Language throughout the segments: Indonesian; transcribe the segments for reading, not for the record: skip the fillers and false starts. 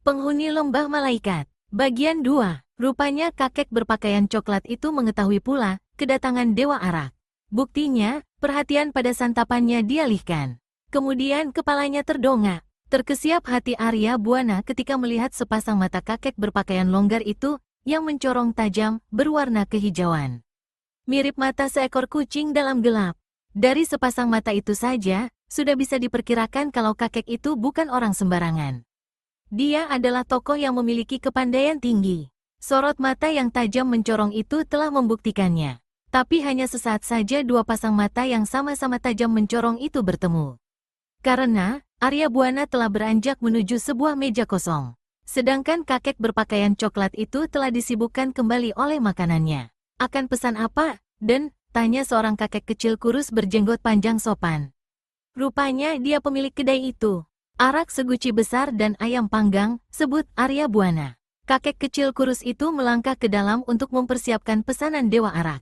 Penghuni Lembah Malaikat. Bagian 2. Rupanya kakek berpakaian coklat itu mengetahui pula kedatangan Dewa Arak. Buktinya, perhatian pada santapannya dialihkan. Kemudian kepalanya terdongak. Terkesiap hati Arya Buana ketika melihat sepasang mata kakek berpakaian longgar itu yang mencorong tajam berwarna kehijauan. Mirip mata seekor kucing dalam gelap. Dari sepasang mata itu saja, sudah bisa diperkirakan kalau kakek itu bukan orang sembarangan. Dia adalah tokoh yang memiliki kepandaian tinggi. Sorot mata yang tajam mencorong itu telah membuktikannya. Tapi hanya sesaat saja dua pasang mata yang sama-sama tajam mencorong itu bertemu. Karena, Arya Buana telah beranjak menuju sebuah meja kosong. Sedangkan kakek berpakaian coklat itu telah disibukkan kembali oleh makanannya. Akan pesan apa? Dan, tanya seorang kakek kecil kurus berjenggot panjang sopan. Rupanya dia pemilik kedai itu. Arak seguci besar dan ayam panggang, sebut Arya Buana. Kakek kecil kurus itu melangkah ke dalam untuk mempersiapkan pesanan Dewa Arak.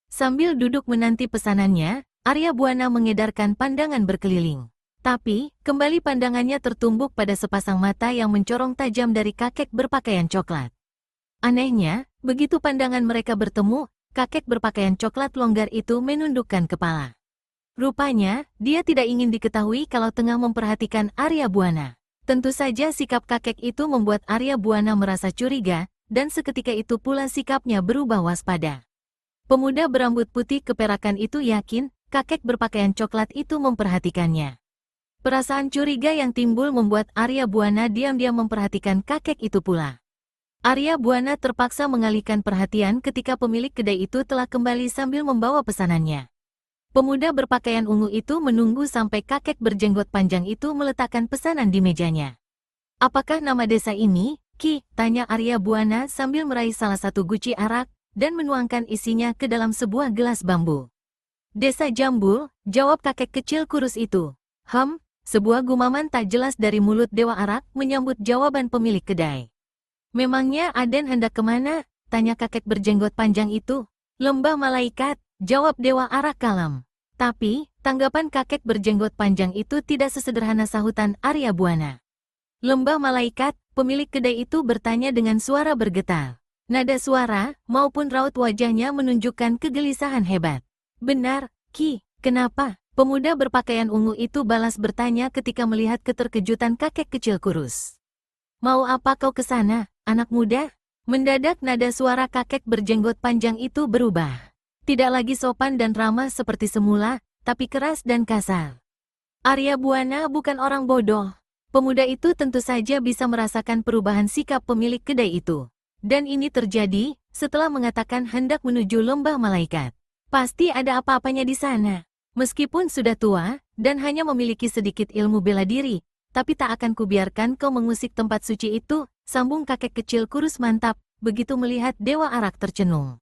Sambil duduk menanti pesanannya, Arya Buana mengedarkan pandangan berkeliling. Tapi, kembali pandangannya tertumbuk pada sepasang mata yang mencorong tajam dari kakek berpakaian coklat. Anehnya, begitu pandangan mereka bertemu, kakek berpakaian coklat longgar itu menundukkan kepala. Rupanya, dia tidak ingin diketahui kalau tengah memperhatikan Arya Buana. Tentu saja sikap kakek itu membuat Arya Buana merasa curiga, dan seketika itu pula sikapnya berubah waspada. Pemuda berambut putih keperakan itu yakin, kakek berpakaian coklat itu memperhatikannya. Perasaan curiga yang timbul membuat Arya Buana diam-diam memperhatikan kakek itu pula. Arya Buana terpaksa mengalihkan perhatian ketika pemilik kedai itu telah kembali sambil membawa pesanannya. Pemuda berpakaian ungu itu menunggu sampai kakek berjenggot panjang itu meletakkan pesanan di mejanya. Apakah nama desa ini, Ki? Tanya Arya Buana sambil meraih salah satu guci arak, dan menuangkan isinya ke dalam sebuah gelas bambu. Desa Jambul, jawab kakek kecil kurus itu. Sebuah gumaman tak jelas dari mulut Dewa Arak menyambut jawaban pemilik kedai. Memangnya Aden hendak kemana? Tanya kakek berjenggot panjang itu. Lembah Malaikat, jawab Dewa Arak kalem. Tapi, tanggapan kakek berjenggot panjang itu tidak sesederhana sahutan Arya Buana. Lembah Malaikat, pemilik kedai itu bertanya dengan suara bergetar. Nada suara, maupun raut wajahnya menunjukkan kegelisahan hebat. Benar, Ki, kenapa? Pemuda berpakaian ungu itu balas bertanya ketika melihat keterkejutan kakek kecil kurus. Mau apa kau ke sana, anak muda? Mendadak nada suara kakek berjenggot panjang itu berubah. Tidak lagi sopan dan ramah seperti semula, tapi keras dan kasar. Arya Buana bukan orang bodoh. Pemuda itu tentu saja bisa merasakan perubahan sikap pemilik kedai itu. Dan ini terjadi setelah mengatakan hendak menuju Lembah Malaikat. Pasti ada apa-apanya di sana. Meskipun sudah tua, dan hanya memiliki sedikit ilmu bela diri, tapi tak akan kubiarkan kau mengusik tempat suci itu, sambung kakek kecil kurus mantap, begitu melihat Dewa Arak tercenung.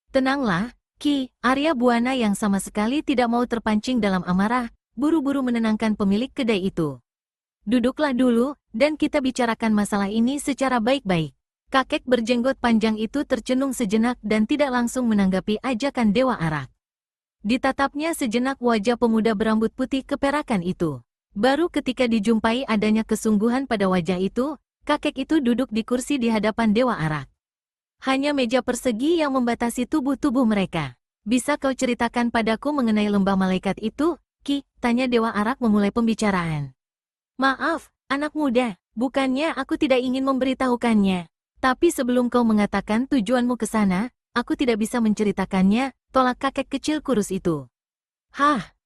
Tenanglah, Ki, Arya Buana yang sama sekali tidak mau terpancing dalam amarah, buru-buru menenangkan pemilik kedai itu. Duduklah dulu, dan kita bicarakan masalah ini secara baik-baik. Kakek berjenggot panjang itu tercenung sejenak dan tidak langsung menanggapi ajakan Dewa Arak. Ditatapnya sejenak wajah pemuda berambut putih keperakan itu. Baru ketika dijumpai adanya kesungguhan pada wajah itu, kakek itu duduk di kursi di hadapan Dewa Arak. Hanya meja persegi yang membatasi tubuh-tubuh mereka. Bisa kau ceritakan padaku mengenai Lembah Malaikat itu, Ki? Tanya Dewa Arak memulai pembicaraan. Maaf, anak muda, bukannya aku tidak ingin memberitahukannya. Tapi sebelum kau mengatakan tujuanmu ke sana, aku tidak bisa menceritakannya, tolak kakek kecil kurus itu.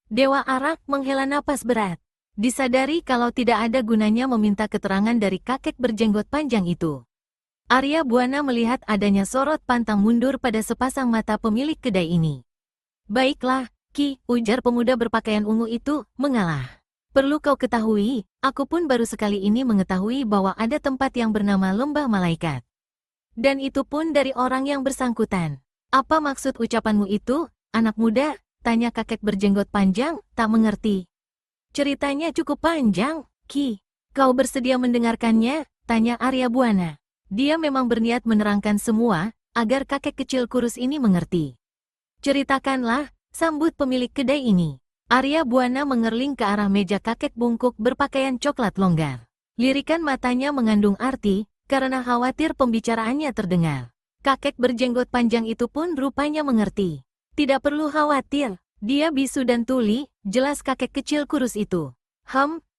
Dewa Arak menghela napas berat. Disadari kalau tidak ada gunanya meminta keterangan dari kakek berjenggot panjang itu. Arya Buana melihat adanya sorot pantang mundur pada sepasang mata pemilik kedai ini. Baiklah, Ki, ujar pemuda berpakaian ungu itu, mengalah. Perlu kau ketahui, aku pun baru sekali ini mengetahui bahwa ada tempat yang bernama Lembah Malaikat. Dan itu pun dari orang yang bersangkutan. Apa maksud ucapanmu itu, anak muda? Tanya kakek berjenggot panjang, tak mengerti. Ceritanya cukup panjang, Ki. Kau bersedia mendengarkannya? Tanya Arya Buana. Dia memang berniat menerangkan semua, agar kakek kecil kurus ini mengerti. Ceritakanlah, sambut pemilik kedai ini. Arya Buana mengerling ke arah meja kakek bungkuk berpakaian coklat longgar. Lirikan matanya mengandung arti, karena khawatir pembicaraannya terdengar. Kakek berjenggot panjang itu pun rupanya mengerti. Tidak perlu khawatir, dia bisu dan tuli, jelas kakek kecil kurus itu.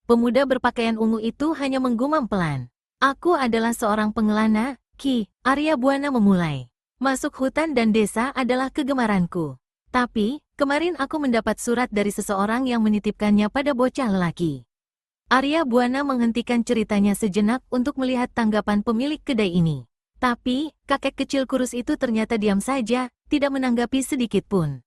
Pemuda berpakaian ungu itu hanya menggumam pelan. Aku adalah seorang pengelana, Ki. Arya Buana memulai. Masuk hutan dan desa adalah kegemaranku. Tapi, kemarin aku mendapat surat dari seseorang yang menitipkannya pada bocah lelaki. Arya Buana menghentikan ceritanya sejenak untuk melihat tanggapan pemilik kedai ini. Tapi, kakek kecil kurus itu ternyata diam saja, tidak menanggapi sedikit pun.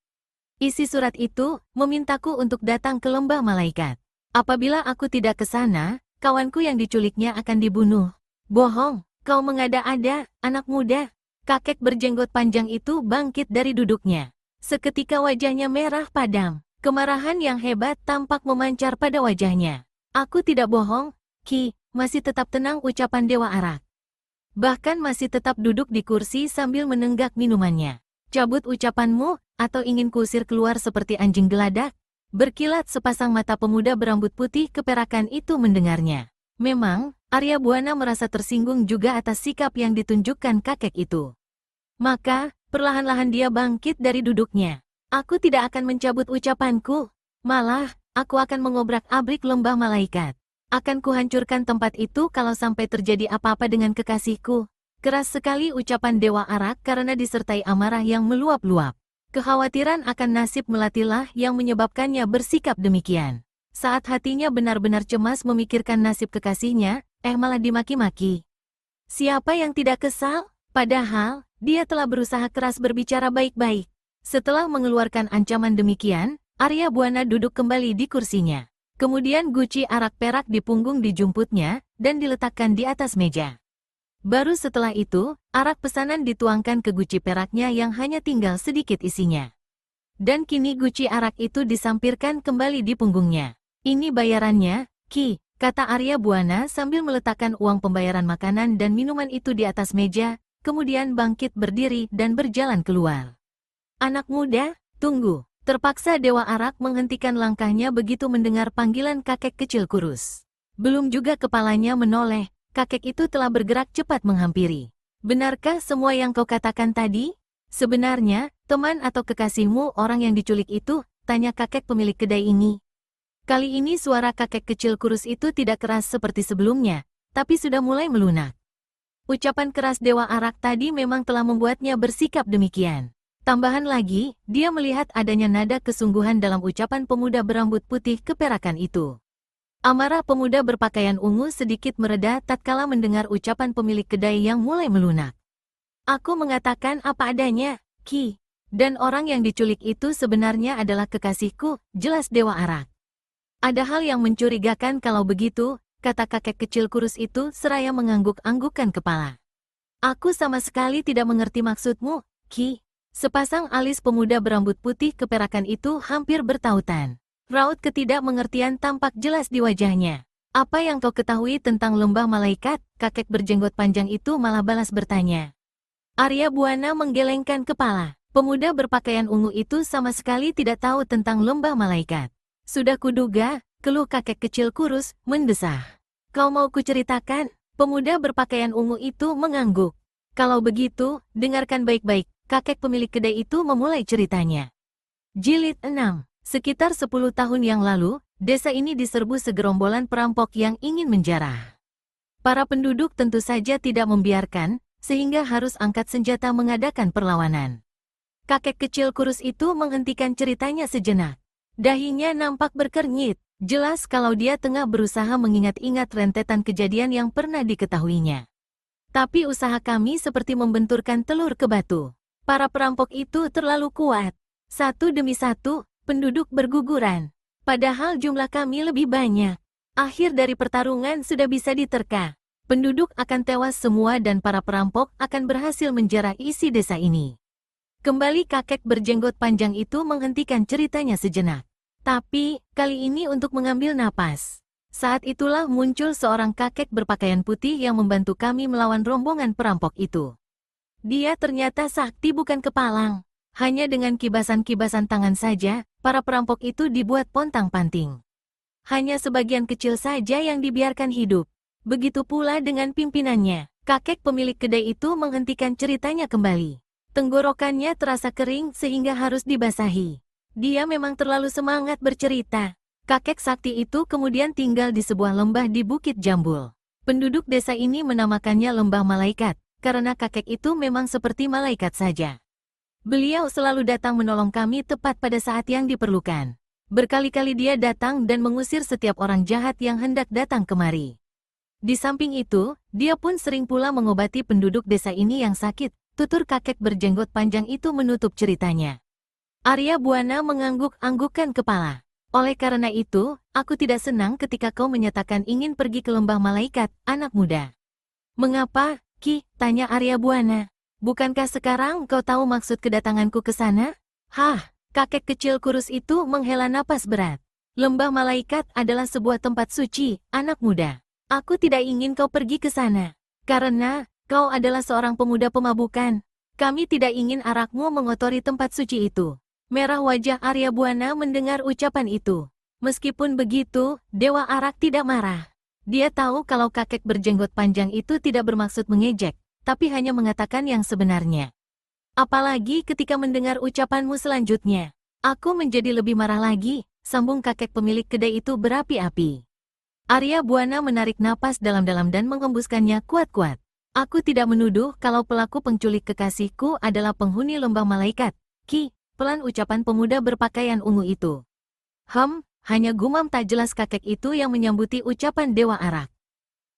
Isi surat itu, memintaku untuk datang ke lembah malaikat. Apabila aku tidak ke sana, kawanku yang diculiknya akan dibunuh. Bohong, kau mengada-ada, anak muda. Kakek berjenggot panjang itu bangkit dari duduknya. Seketika wajahnya merah padam. Kemarahan yang hebat tampak memancar pada wajahnya. Aku tidak bohong, Ki, masih tetap tenang ucapan Dewa Arak. Bahkan masih tetap duduk di kursi sambil menenggak minumannya. Cabut ucapanmu, atau ingin kuusir keluar seperti anjing geladak? Berkilat sepasang mata pemuda berambut putih keperakan itu mendengarnya. Memang, Arya Buana merasa tersinggung juga atas sikap yang ditunjukkan kakek itu. Maka, perlahan-lahan dia bangkit dari duduknya. Aku tidak akan mencabut ucapanku. Malah, aku akan mengobrak-abrik lembah malaikat. Akan kuhancurkan tempat itu kalau sampai terjadi apa-apa dengan kekasihku. Keras sekali ucapan Dewa Arak karena disertai amarah yang meluap-luap. Kekhawatiran akan nasib Melatilah yang menyebabkannya bersikap demikian. Saat hatinya benar-benar cemas memikirkan nasib kekasihnya, malah dimaki-maki. Siapa yang tidak kesal? Padahal, dia telah berusaha keras berbicara baik-baik. Setelah mengeluarkan ancaman demikian, Arya Buana duduk kembali di kursinya. Kemudian guci arak perak di punggung dijumputnya, dan diletakkan di atas meja. Baru setelah itu, arak pesanan dituangkan ke guci peraknya yang hanya tinggal sedikit isinya. Dan kini guci arak itu disampirkan kembali di punggungnya. Ini bayarannya, Ki, kata Arya Buana sambil meletakkan uang pembayaran makanan dan minuman itu di atas meja, kemudian bangkit berdiri dan berjalan keluar. Anak muda, tunggu. Terpaksa Dewa Arak menghentikan langkahnya begitu mendengar panggilan kakek kecil kurus. Belum juga kepalanya menoleh. Kakek itu telah bergerak cepat menghampiri. Benarkah semua yang kau katakan tadi? Sebenarnya, teman atau kekasihmu orang yang diculik itu? Tanya kakek pemilik kedai ini. Kali ini suara kakek kecil kurus itu tidak keras seperti sebelumnya, tapi sudah mulai melunak. Ucapan keras Dewa Arak tadi memang telah membuatnya bersikap demikian. Tambahan lagi, dia melihat adanya nada kesungguhan dalam ucapan pemuda berambut putih keperakan itu. Amarah pemuda berpakaian ungu sedikit mereda tatkala mendengar ucapan pemilik kedai yang mulai melunak. Aku mengatakan apa adanya, Ki. Dan orang yang diculik itu sebenarnya adalah kekasihku, jelas Dewa Arak. Ada hal yang mencurigakan kalau begitu, kata kakek kecil kurus itu seraya mengangguk-anggukkan kepala. Aku sama sekali tidak mengerti maksudmu, Ki. Sepasang alis pemuda berambut putih keperakan itu hampir bertautan. Raut ketidakmengertian tampak jelas di wajahnya. Apa yang kau ketahui tentang lembah malaikat? Kakek berjenggot panjang itu malah balas bertanya. Arya Buana menggelengkan kepala. Pemuda berpakaian ungu itu sama sekali tidak tahu tentang lembah malaikat. Sudah kuduga, keluh kakek kecil kurus, mendesah. Kau mau kuceritakan? Pemuda berpakaian ungu itu mengangguk. Kalau begitu, dengarkan baik-baik. Kakek pemilik kedai itu memulai ceritanya. Jilid 6. Sekitar 10 tahun yang lalu, desa ini diserbu segerombolan perampok yang ingin menjarah. Para penduduk tentu saja tidak membiarkan, sehingga harus angkat senjata mengadakan perlawanan. Kakek kecil kurus itu menghentikan ceritanya sejenak. Dahinya nampak berkernyit, jelas kalau dia tengah berusaha mengingat-ingat rentetan kejadian yang pernah diketahuinya. Tapi usaha kami seperti membenturkan telur ke batu. Para perampok itu terlalu kuat. Satu demi satu, penduduk berguguran. Padahal jumlah kami lebih banyak. Akhir dari pertarungan sudah bisa diterka. Penduduk akan tewas semua dan para perampok akan berhasil menjarah isi desa ini. Kembali kakek berjenggot panjang itu menghentikan ceritanya sejenak. Tapi, kali ini untuk mengambil napas. Saat itulah muncul seorang kakek berpakaian putih yang membantu kami melawan rombongan perampok itu. Dia ternyata sakti bukan kepalang. Hanya dengan kibasan-kibasan tangan saja, para perampok itu dibuat pontang-panting. Hanya sebagian kecil saja yang dibiarkan hidup. Begitu pula dengan pimpinannya. Kakek pemilik kedai itu menghentikan ceritanya kembali. Tenggorokannya terasa kering sehingga harus dibasahi. Dia memang terlalu semangat bercerita. Kakek sakti itu kemudian tinggal di sebuah lembah di Bukit Jambul. Penduduk desa ini menamakannya Lembah Malaikat, karena kakek itu memang seperti malaikat saja. Beliau selalu datang menolong kami tepat pada saat yang diperlukan. Berkali-kali dia datang dan mengusir setiap orang jahat yang hendak datang kemari. Di samping itu, dia pun sering pula mengobati penduduk desa ini yang sakit. Tutur kakek berjenggot panjang itu menutup ceritanya. Arya Buana mengangguk-anggukkan kepala. Oleh karena itu, aku tidak senang ketika kau menyatakan ingin pergi ke Lembah Malaikat, anak muda. Mengapa, Ki? Tanya Arya Buana. Bukankah sekarang kau tahu maksud kedatanganku ke sana? Hah, kakek kecil kurus itu menghela napas berat. Lembah Malaikat adalah sebuah tempat suci, anak muda. Aku tidak ingin kau pergi ke sana. Karena, kau adalah seorang pemuda pemabukan. Kami tidak ingin arakmu mengotori tempat suci itu. Merah wajah Arya Buana mendengar ucapan itu. Meskipun begitu, Dewa Arak tidak marah. Dia tahu kalau kakek berjenggot panjang itu tidak bermaksud mengejek, tapi hanya mengatakan yang sebenarnya. Apalagi ketika mendengar ucapanmu selanjutnya. Aku menjadi lebih marah lagi, sambung kakek pemilik kedai itu berapi-api. Arya Buana menarik napas dalam-dalam dan menghembuskannya kuat-kuat. Aku tidak menuduh kalau pelaku penculik kekasihku adalah penghuni Lembah Malaikat, Ki. Pelan ucapan pemuda berpakaian ungu itu. Hanya gumam tak jelas kakek itu yang menyambuti ucapan Dewa Arak.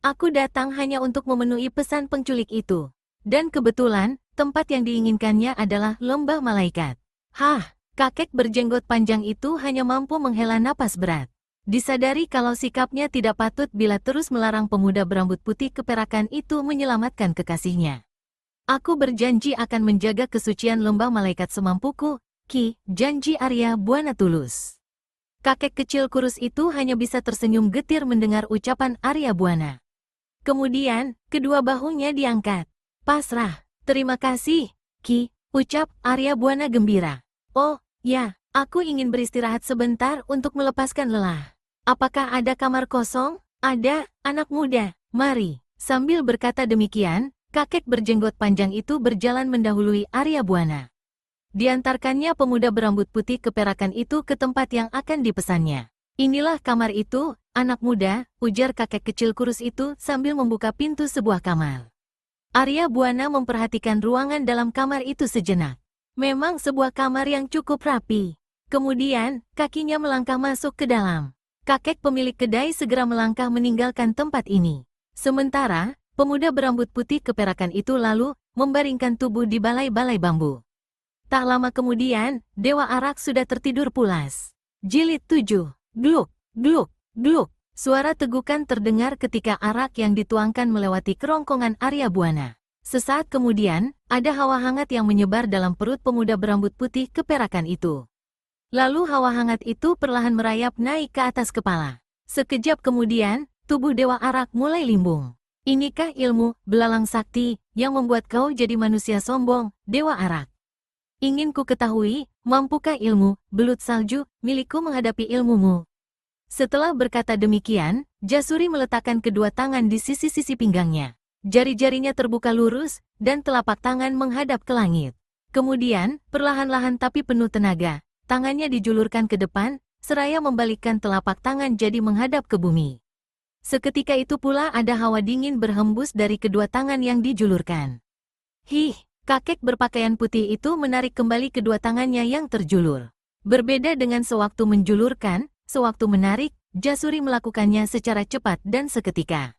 Aku datang hanya untuk memenuhi pesan penculik itu. Dan kebetulan, tempat yang diinginkannya adalah Lembah Malaikat. Hah, kakek berjenggot panjang itu hanya mampu menghela napas berat. Disadari kalau sikapnya tidak patut bila terus melarang pemuda berambut putih keperakan itu menyelamatkan kekasihnya. Aku berjanji akan menjaga kesucian Lembah Malaikat semampuku, Ki, janji Arya Buana tulus. Kakek kecil kurus itu hanya bisa tersenyum getir mendengar ucapan Arya Buana. Kemudian, kedua bahunya diangkat. Pasrah. Terima kasih, Ki, ucap Arya Buana gembira. Oh, ya, aku ingin beristirahat sebentar untuk melepaskan lelah. Apakah ada kamar kosong? Ada, anak muda, mari. Sambil berkata demikian, kakek berjenggot panjang itu berjalan mendahului Arya Buana. Diantarkannya pemuda berambut putih keperakan itu ke tempat yang akan dipesannya. Inilah kamar itu, anak muda, ujar kakek kecil kurus itu sambil membuka pintu sebuah kamar. Arya Buana memperhatikan ruangan dalam kamar itu sejenak. Memang sebuah kamar yang cukup rapi. Kemudian, kakinya melangkah masuk ke dalam. Kakek pemilik kedai segera melangkah meninggalkan tempat ini. Sementara, pemuda berambut putih keperakan itu lalu membaringkan tubuh di balai-balai bambu. Tak lama kemudian, Dewa Arak sudah tertidur pulas. Jilid 7. Gluk, gluk, gluk. Suara tegukan terdengar ketika arak yang dituangkan melewati kerongkongan Arya Buana. Sesaat kemudian, ada hawa hangat yang menyebar dalam perut pemuda berambut putih keperakan itu. Lalu hawa hangat itu perlahan merayap naik ke atas kepala. Sekejap kemudian, tubuh Dewa Arak mulai limbung. Inikah ilmu, belalang sakti, yang membuat kau jadi manusia sombong, Dewa Arak? Ingin ku ketahui, mampukah ilmu, belut salju, milikku menghadapi ilmumu? Setelah berkata demikian, Jasuri meletakkan kedua tangan di sisi-sisi pinggangnya. Jari-jarinya terbuka lurus, dan telapak tangan menghadap ke langit. Kemudian, perlahan-lahan tapi penuh tenaga, tangannya dijulurkan ke depan, seraya membalikkan telapak tangan jadi menghadap ke bumi. Seketika itu pula ada hawa dingin berhembus dari kedua tangan yang dijulurkan. Kakek berpakaian putih itu menarik kembali kedua tangannya yang terjulur. Berbeda dengan sewaktu menjulurkan, sewaktu menarik, Jasuri melakukannya secara cepat dan seketika.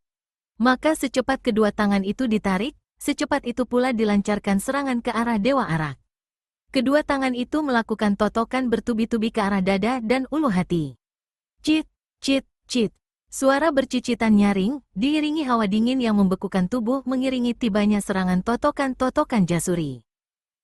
Maka secepat kedua tangan itu ditarik, secepat itu pula dilancarkan serangan ke arah Dewa Arak. Kedua tangan itu melakukan totokan bertubi-tubi ke arah dada dan ulu hati. Cit, cit, cit. Suara bercicitan nyaring, diiringi hawa dingin yang membekukan tubuh mengiringi tibanya serangan totokan-totokan Jasuri.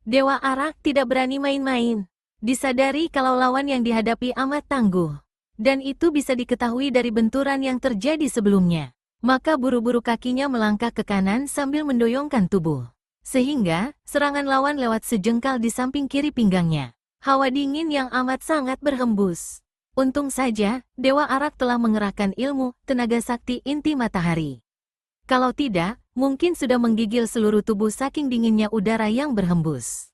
Dewa Arak tidak berani main-main. Disadari kalau lawan yang dihadapi amat tangguh. Dan itu bisa diketahui dari benturan yang terjadi sebelumnya. Maka buru-buru kakinya melangkah ke kanan sambil mendoyongkan tubuh. Sehingga, serangan lawan lewat sejengkal di samping kiri pinggangnya. Hawa dingin yang amat sangat berhembus. Untung saja, Dewa Arak telah mengerahkan ilmu, tenaga sakti inti matahari. Kalau tidak, mungkin sudah menggigil seluruh tubuh saking dinginnya udara yang berhembus.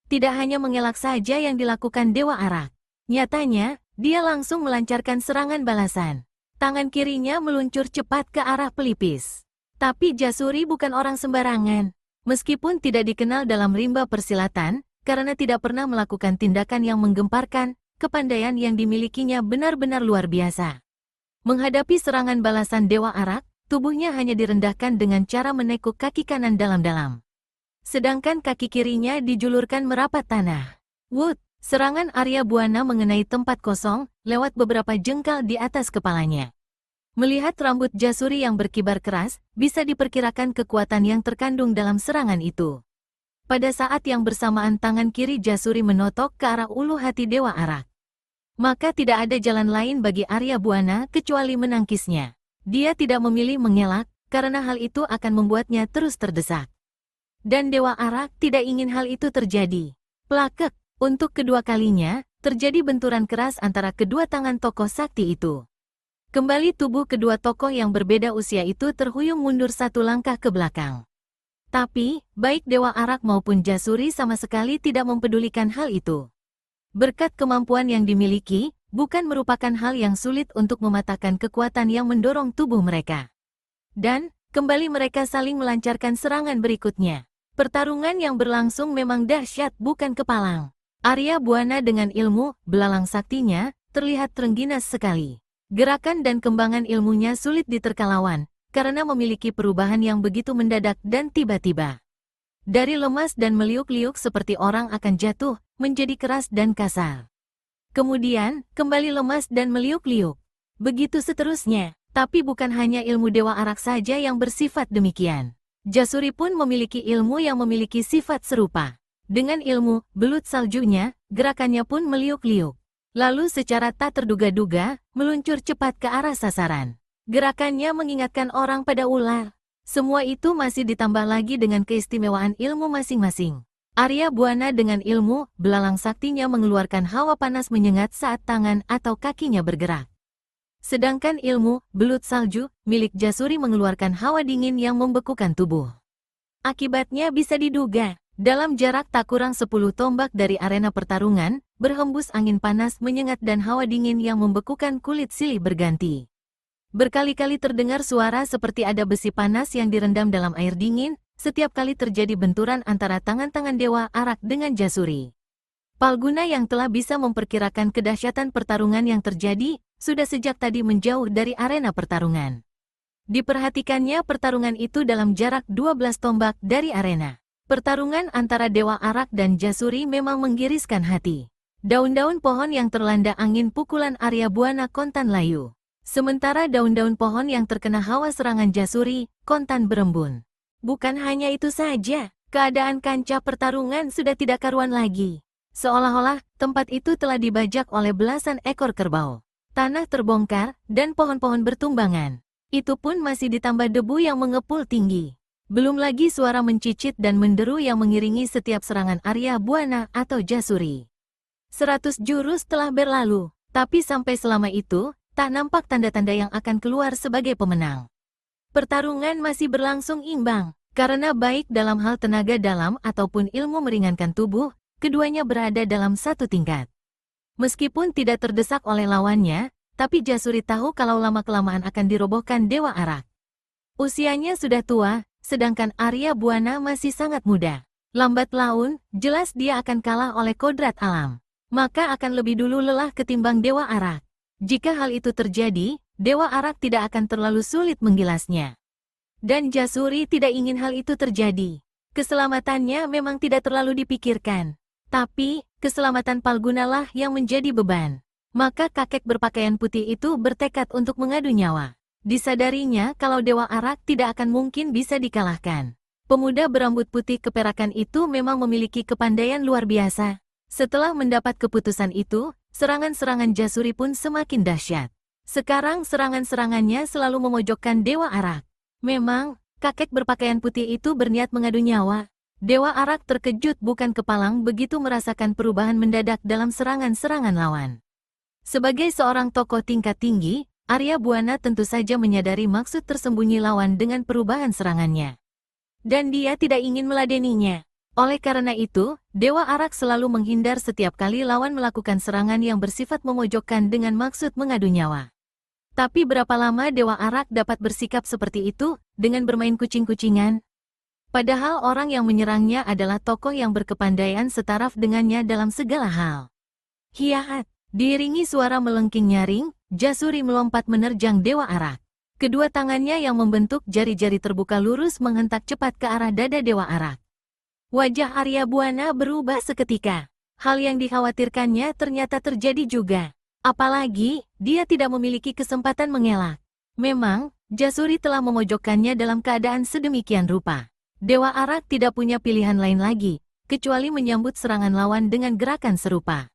Tidak hanya mengelak saja yang dilakukan Dewa Arak. Nyatanya, dia langsung melancarkan serangan balasan. Tangan kirinya meluncur cepat ke arah pelipis. Tapi Jasuri bukan orang sembarangan. Meskipun tidak dikenal dalam rimba persilatan, karena tidak pernah melakukan tindakan yang menggemparkan, kepandaian yang dimilikinya benar-benar luar biasa. Menghadapi serangan balasan Dewa Arak, tubuhnya hanya direndahkan dengan cara menekuk kaki kanan dalam-dalam. Sedangkan kaki kirinya dijulurkan merapat tanah. Wood, serangan Arya Buana mengenai tempat kosong, lewat beberapa jengkal di atas kepalanya. Melihat rambut Jasuri yang berkibar keras, bisa diperkirakan kekuatan yang terkandung dalam serangan itu. Pada saat yang bersamaan tangan kiri Jasuri menotok ke arah ulu hati Dewa Arak. Maka tidak ada jalan lain bagi Arya Buana kecuali menangkisnya. Dia tidak memilih mengelak, karena hal itu akan membuatnya terus terdesak. Dan Dewa Arak tidak ingin hal itu terjadi. Plakek, untuk kedua kalinya, terjadi benturan keras antara kedua tangan tokoh sakti itu. Kembali tubuh kedua tokoh yang berbeda usia itu terhuyung mundur satu langkah ke belakang. Tapi, baik Dewa Arak maupun Jasuri sama sekali tidak mempedulikan hal itu. Berkat kemampuan yang dimiliki, bukan merupakan hal yang sulit untuk mematahkan kekuatan yang mendorong tubuh mereka. Dan, kembali mereka saling melancarkan serangan berikutnya. Pertarungan yang berlangsung memang dahsyat bukan kepalang. Arya Buana dengan ilmu, belalang saktinya, terlihat terengginas sekali. Gerakan dan kembangan ilmunya sulit diterka lawan, karena memiliki perubahan yang begitu mendadak dan tiba-tiba. Dari lemas dan meliuk-liuk seperti orang akan jatuh, menjadi keras dan kasar. Kemudian, kembali lemas dan meliuk-liuk. Begitu seterusnya, tapi bukan hanya ilmu Dewa Arak saja yang bersifat demikian. Jasuri pun memiliki ilmu yang memiliki sifat serupa. Dengan ilmu, belut saljunya, gerakannya pun meliuk-liuk. Lalu secara tak terduga-duga, meluncur cepat ke arah sasaran. Gerakannya mengingatkan orang pada ular. Semua itu masih ditambah lagi dengan keistimewaan ilmu masing-masing. Arya Buana dengan ilmu, belalang saktinya mengeluarkan hawa panas menyengat saat tangan atau kakinya bergerak. Sedangkan ilmu, belut salju, milik Jasuri mengeluarkan hawa dingin yang membekukan tubuh. Akibatnya bisa diduga. Dalam jarak tak kurang 10 tombak dari arena pertarungan, berhembus angin panas menyengat dan hawa dingin yang membekukan kulit silih berganti. Berkali-kali terdengar suara seperti ada besi panas yang direndam dalam air dingin, setiap kali terjadi benturan antara tangan-tangan Dewa Arak dengan Jasuri. Palguna yang telah bisa memperkirakan kedahsyatan pertarungan yang terjadi, sudah sejak tadi menjauh dari arena pertarungan. Diperhatikannya pertarungan itu dalam jarak 12 tombak dari arena. Pertarungan antara Dewa Arak dan Jasuri memang menggiriskan hati. Daun-daun pohon yang terlanda angin pukulan Arya Buana kontan layu. Sementara daun-daun pohon yang terkena hawa serangan Jasuri, kontan berembun. Bukan hanya itu saja, keadaan kancah pertarungan sudah tidak karuan lagi. Seolah-olah, tempat itu telah dibajak oleh belasan ekor kerbau. Tanah terbongkar, dan pohon-pohon bertumbangan. Itu pun masih ditambah debu yang mengepul tinggi. Belum lagi suara mencicit dan menderu yang mengiringi setiap serangan Arya Buana atau Jasuri. 100 jurus telah berlalu, tapi sampai selama itu, tak nampak tanda-tanda yang akan keluar sebagai pemenang. Pertarungan masih berlangsung imbang, karena baik dalam hal tenaga dalam ataupun ilmu meringankan tubuh, keduanya berada dalam satu tingkat. Meskipun tidak terdesak oleh lawannya, tapi Jasuri tahu kalau lama-kelamaan akan dirobohkan Dewa Arak. Usianya sudah tua, sedangkan Arya Buana masih sangat muda. Lambat laun, jelas dia akan kalah oleh kodrat alam. Maka akan lebih dulu lelah ketimbang Dewa Arak. Jika hal itu terjadi, Dewa Arak tidak akan terlalu sulit menggilasnya. Dan Jasuri tidak ingin hal itu terjadi. Keselamatannya memang tidak terlalu dipikirkan. Tapi, keselamatan Palgunalah yang menjadi beban. Maka kakek berpakaian putih itu bertekad untuk mengadu nyawa. Disadarinya kalau Dewa Arak tidak akan mungkin bisa dikalahkan. Pemuda berambut putih keperakan itu memang memiliki kepandaian luar biasa. Setelah mendapat keputusan itu, serangan-serangan Jasuri pun semakin dahsyat. Sekarang serangan-serangannya selalu memojokkan Dewa Arak. Memang, kakek berpakaian putih itu berniat mengadu nyawa. Dewa Arak terkejut bukan kepalang begitu merasakan perubahan mendadak dalam serangan-serangan lawan. Sebagai seorang tokoh tingkat tinggi, Arya Buana tentu saja menyadari maksud tersembunyi lawan dengan perubahan serangannya. Dan dia tidak ingin meladeninya. Oleh karena itu, Dewa Arak selalu menghindar setiap kali lawan melakukan serangan yang bersifat memojokkan dengan maksud mengadu nyawa. Tapi berapa lama Dewa Arak dapat bersikap seperti itu, dengan bermain kucing-kucingan? Padahal orang yang menyerangnya adalah tokoh yang berkepandaian setaraf dengannya dalam segala hal. Hiat! Diiringi suara melengking nyaring, Jasuri melompat menerjang Dewa Arak. Kedua tangannya yang membentuk jari-jari terbuka lurus menghentak cepat ke arah dada Dewa Arak. Wajah Arya Buana berubah seketika. Hal yang dikhawatirkannya ternyata terjadi juga. Apalagi, dia tidak memiliki kesempatan mengelak. Memang, Jasuri telah memojokkannya dalam keadaan sedemikian rupa. Dewa Arak tidak punya pilihan lain lagi, kecuali menyambut serangan lawan dengan gerakan serupa.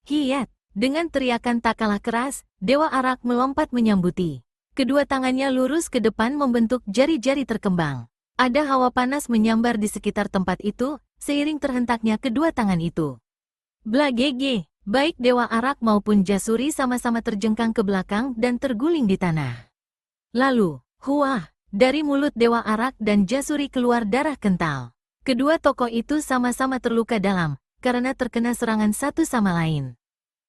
Hiat! Dengan teriakan tak kalah keras, Dewa Arak melompat menyambuti. Kedua tangannya lurus ke depan membentuk jari-jari terkembang. Ada hawa panas menyambar di sekitar tempat itu, seiring terhentaknya kedua tangan itu. Blagege! Baik Dewa Arak maupun Jasuri sama-sama terjengkang ke belakang dan terguling di tanah. Lalu, huah! Dari mulut Dewa Arak dan Jasuri keluar darah kental. Kedua tokoh itu sama-sama terluka dalam, karena terkena serangan satu sama lain.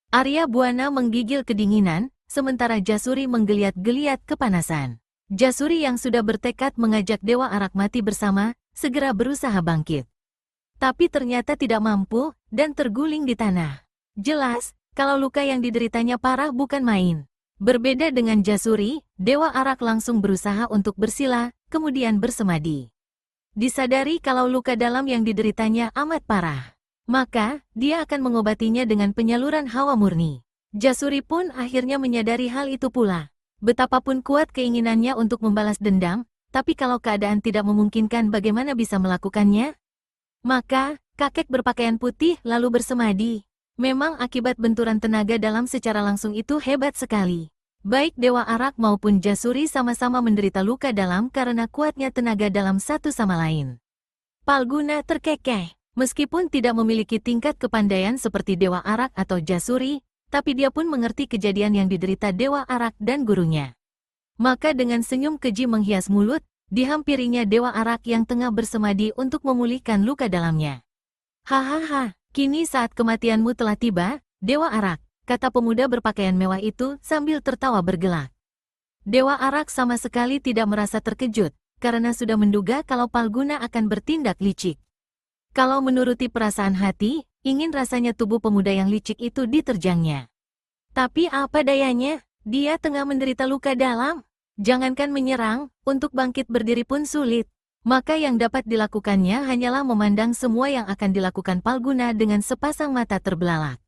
Arya Buana menggigil kedinginan, sementara Jasuri menggeliat-geliat kepanasan. Jasuri yang sudah bertekad mengajak Dewa Arak mati bersama, segera berusaha bangkit. Tapi ternyata tidak mampu, dan terguling di tanah. Jelas, kalau luka yang dideritanya parah bukan main. Berbeda dengan Jasuri, Dewa Arak langsung berusaha untuk bersila, kemudian bersemadi. Disadari kalau luka dalam yang dideritanya amat parah. Maka, dia akan mengobatinya dengan penyaluran hawa murni. Jasuri pun akhirnya menyadari hal itu pula. Betapapun kuat keinginannya untuk membalas dendam, tapi kalau keadaan tidak memungkinkan bagaimana bisa melakukannya? Maka, kakek berpakaian putih lalu bersemadi. Memang akibat benturan tenaga dalam secara langsung itu hebat sekali. Baik Dewa Arak maupun Jasuri sama-sama menderita luka dalam karena kuatnya tenaga dalam satu sama lain. Palguna terkekeh. Meskipun tidak memiliki tingkat kepandaian seperti Dewa Arak atau Jasuri, tapi dia pun mengerti kejadian yang diderita Dewa Arak dan gurunya. Maka dengan senyum keji menghias mulut, dihampirinya Dewa Arak yang tengah bersemadi untuk memulihkan luka dalamnya. Hahaha, kini saat kematianmu telah tiba, Dewa Arak, kata pemuda berpakaian mewah itu sambil tertawa bergelak. Dewa Arak sama sekali tidak merasa terkejut, karena sudah menduga kalau Palguna akan bertindak licik. Kalau menuruti perasaan hati, ingin rasanya tubuh pemuda yang licik itu diterjangnya. Tapi apa dayanya, dia tengah menderita luka dalam. Jangankan menyerang, untuk bangkit berdiri pun sulit. Maka yang dapat dilakukannya hanyalah memandang semua yang akan dilakukan Palguna dengan sepasang mata terbelalak.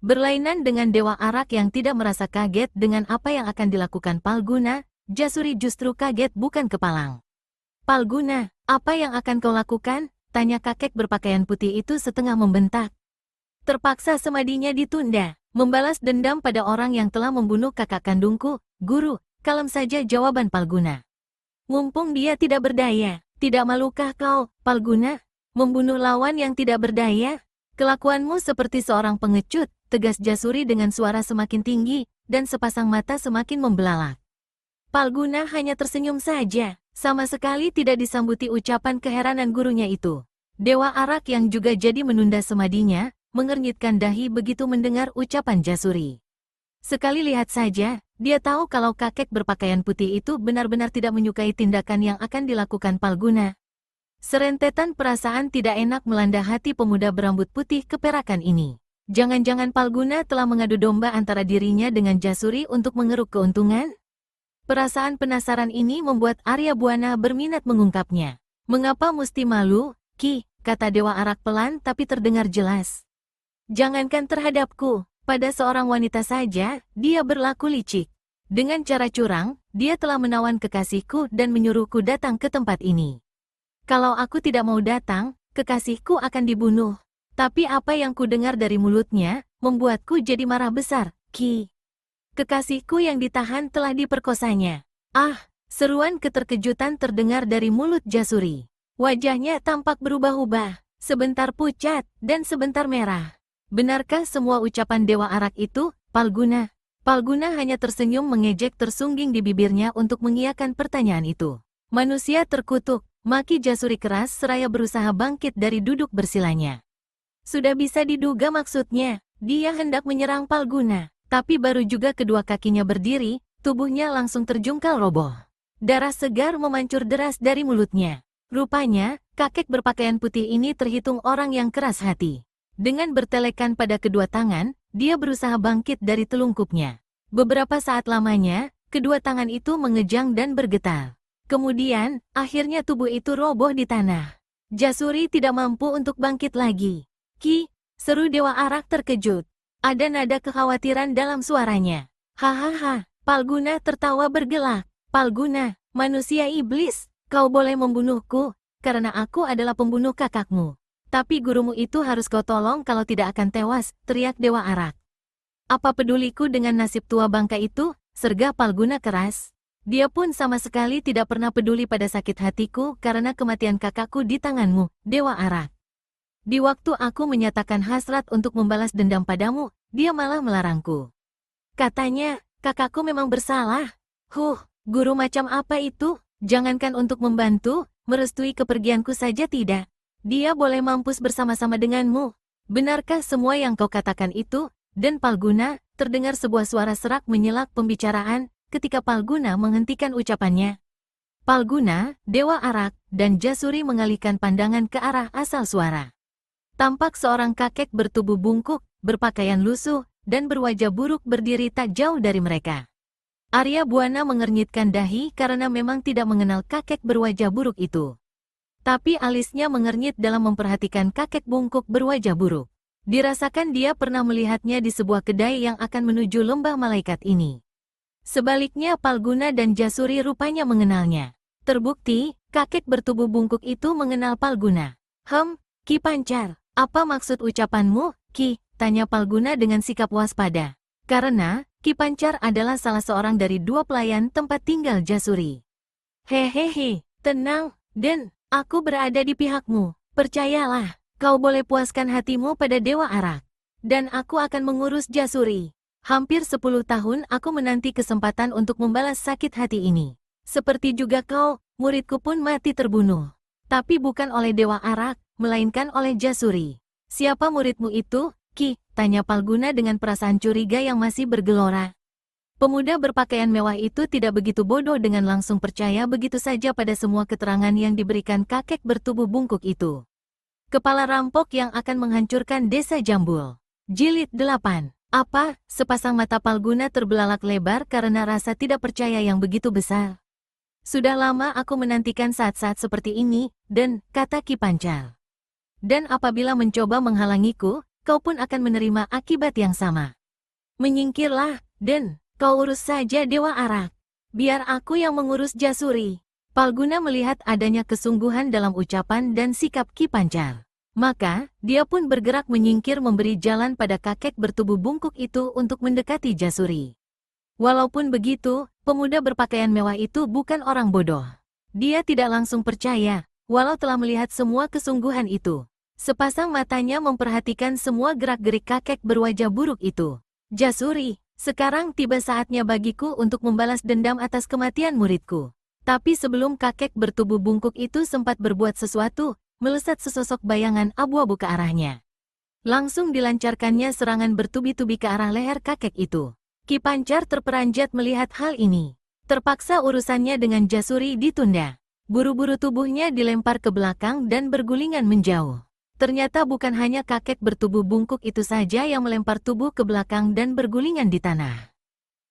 Berlainan dengan Dewa Arak yang tidak merasa kaget dengan apa yang akan dilakukan Palguna, Jasuri justru kaget bukan kepalang. Palguna, apa yang akan kau lakukan? Tanya kakek berpakaian putih itu setengah membentak. Terpaksa semadinya ditunda, membalas dendam pada orang yang telah membunuh kakak kandungku, guru, kalem saja jawaban Palguna. Mumpung dia tidak berdaya, tidak malukah kau, Palguna, membunuh lawan yang tidak berdaya? Kelakuanmu seperti seorang pengecut, tegas Jasuri dengan suara semakin tinggi, dan sepasang mata semakin membelalak. Palguna hanya tersenyum saja. Sama sekali tidak disambuti ucapan keheranan gurunya itu. Dewa Arak yang juga jadi menunda semadinya, mengernyitkan dahi begitu mendengar ucapan Jasuri. Sekali lihat saja, dia tahu kalau kakek berpakaian putih itu benar-benar tidak menyukai tindakan yang akan dilakukan Palguna. Serentetan perasaan tidak enak melanda hati pemuda berambut putih keperakan ini. Jangan-jangan Palguna telah mengadu domba antara dirinya dengan Jasuri untuk mengeruk keuntungan? Perasaan penasaran ini membuat Arya Buana berminat mengungkapnya. Mengapa mesti malu, Ki? Kata Dewa Arak pelan tapi terdengar jelas. Jangankan terhadapku, pada seorang wanita saja, dia berlaku licik. Dengan cara curang, dia telah menawan kekasihku dan menyuruhku datang ke tempat ini. Kalau aku tidak mau datang, kekasihku akan dibunuh. Tapi apa yang ku dengar dari mulutnya, membuatku jadi marah besar, Ki. Kekasihku yang ditahan telah diperkosanya. Ah, seruan keterkejutan terdengar dari mulut Jasuri. Wajahnya tampak berubah-ubah, sebentar pucat, dan sebentar merah. Benarkah semua ucapan Dewa Arak itu, Palguna? Palguna hanya tersenyum mengejek tersungging di bibirnya untuk mengiyakan pertanyaan itu. Manusia terkutuk, maki Jasuri keras seraya berusaha bangkit dari duduk bersilanya. Sudah bisa diduga maksudnya, dia hendak menyerang Palguna, tapi baru juga kedua kakinya berdiri, tubuhnya langsung terjungkal roboh. Darah segar memancur deras dari mulutnya. Rupanya, kakek berpakaian putih ini terhitung orang yang keras hati. Dengan bertelekan pada kedua tangan, dia berusaha bangkit dari telungkupnya. Beberapa saat lamanya, kedua tangan itu mengejang dan bergetar. Kemudian, akhirnya tubuh itu roboh di tanah. Jasuri tidak mampu untuk bangkit lagi. Ki, seru Dewa Arak terkejut. Ada nada kekhawatiran dalam suaranya. Hahaha, Palguna tertawa bergelak. Palguna, manusia iblis, kau boleh membunuhku, karena aku adalah pembunuh kakakmu. Tapi gurumu itu harus kau tolong kalau tidak akan tewas, teriak Dewa Arak. Apa peduliku dengan nasib tua bangka itu, sergah Palguna keras. Dia pun sama sekali tidak pernah peduli pada sakit hatiku karena kematian kakakku di tanganmu, Dewa Arak. Di waktu aku menyatakan hasrat untuk membalas dendam padamu, dia malah melarangku. Katanya, kakakku memang bersalah. Guru macam apa itu? Jangankan untuk membantu, merestui kepergianku saja tidak. Dia boleh mampus bersama-sama denganmu. Benarkah semua yang kau katakan itu? Dan Palguna, terdengar sebuah suara serak menyelak pembicaraan, ketika Palguna menghentikan ucapannya. Palguna, Dewa Arak, dan Jasuri mengalihkan pandangan ke arah asal suara. Tampak seorang kakek bertubuh bungkuk, berpakaian lusuh, dan berwajah buruk berdiri tak jauh dari mereka. Arya Buana mengernyitkan dahi karena memang tidak mengenal kakek berwajah buruk itu. Tapi alisnya mengernyit dalam memperhatikan kakek bungkuk berwajah buruk. Dirasakan dia pernah melihatnya di sebuah kedai yang akan menuju lembah malaikat ini. Sebaliknya Palguna dan Jasuri rupanya mengenalnya. Terbukti, kakek bertubuh bungkuk itu mengenal Palguna. Ki Pancar. Apa maksud ucapanmu, Ki? Tanya Palguna dengan sikap waspada. Karena, Ki Pancar adalah salah seorang dari dua pelayan tempat tinggal Jasuri. Hehehe, tenang, Den, aku berada di pihakmu. Percayalah, kau boleh puaskan hatimu pada Dewa Arak. Dan aku akan mengurus Jasuri. Hampir 10 tahun aku menanti kesempatan untuk membalas sakit hati ini. Seperti juga kau, muridku pun mati terbunuh. Tapi bukan oleh Dewa Arak, melainkan oleh Jasuri. Siapa muridmu itu, Ki? Tanya Palguna dengan perasaan curiga yang masih bergelora. Pemuda berpakaian mewah itu tidak begitu bodoh dengan langsung percaya begitu saja pada semua keterangan yang diberikan kakek bertubuh bungkuk itu. Kepala rampok yang akan menghancurkan desa Jambul. Jilid 8. Apa? Sepasang mata Palguna terbelalak lebar karena rasa tidak percaya yang begitu besar. Sudah lama aku menantikan saat-saat seperti ini, dan, kata Ki Pancar. Dan apabila mencoba menghalangiku, kau pun akan menerima akibat yang sama. Menyingkirlah, dan, kau urus saja Dewa Arak. Biar aku yang mengurus Jasuri. Palguna melihat adanya kesungguhan dalam ucapan dan sikap Ki Pancar. Maka, dia pun bergerak menyingkir memberi jalan pada kakek bertubuh bungkuk itu untuk mendekati Jasuri. Walaupun begitu, pemuda berpakaian mewah itu bukan orang bodoh. Dia tidak langsung percaya, walau telah melihat semua kesungguhan itu. Sepasang matanya memperhatikan semua gerak-gerik kakek berwajah buruk itu. Jasuri, sekarang tiba saatnya bagiku untuk membalas dendam atas kematian muridku. Tapi sebelum kakek bertubuh bungkuk itu sempat berbuat sesuatu, melesat sesosok bayangan abu-abu ke arahnya. Langsung dilancarkannya serangan bertubi-tubi ke arah leher kakek itu. Ki Pancar terperanjat melihat hal ini. Terpaksa urusannya dengan Jasuri ditunda. Buru-buru tubuhnya dilempar ke belakang dan bergulingan menjauh. Ternyata bukan hanya kakek bertubuh bungkuk itu saja yang melempar tubuh ke belakang dan bergulingan di tanah.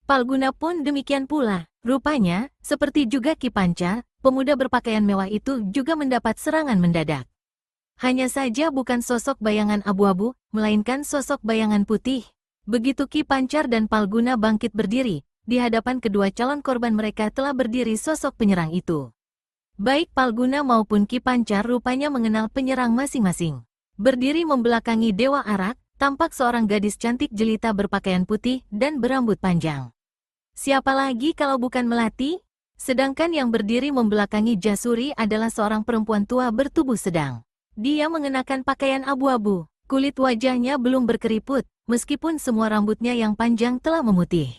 Palguna pun demikian pula. Rupanya, seperti juga Ki Pancar, pemuda berpakaian mewah itu juga mendapat serangan mendadak. Hanya saja bukan sosok bayangan abu-abu, melainkan sosok bayangan putih. Begitu Ki Pancar dan Palguna bangkit berdiri, di hadapan kedua calon korban mereka telah berdiri sosok penyerang itu. Baik Palguna maupun Ki Pancar rupanya mengenal penyerang masing-masing. Berdiri membelakangi Dewa Arak, tampak seorang gadis cantik jelita berpakaian putih dan berambut panjang. Siapa lagi kalau bukan Melati? Sedangkan yang berdiri membelakangi Jasuri adalah seorang perempuan tua bertubuh sedang. Dia mengenakan pakaian abu-abu, kulit wajahnya belum berkeriput, meskipun semua rambutnya yang panjang telah memutih.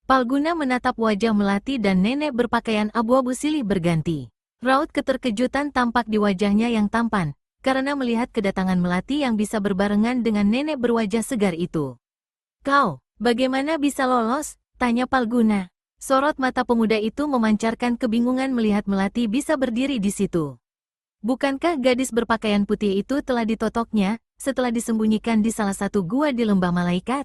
Palguna menatap wajah Melati dan nenek berpakaian abu-abu silih berganti. Raut keterkejutan tampak di wajahnya yang tampan, karena melihat kedatangan Melati yang bisa berbarengan dengan nenek berwajah segar itu. "Kau, bagaimana bisa lolos?" tanya Palguna. Sorot mata pemuda itu memancarkan kebingungan melihat Melati bisa berdiri di situ. Bukankah gadis berpakaian putih itu telah ditotoknya setelah disembunyikan di salah satu gua di lembah malaikat?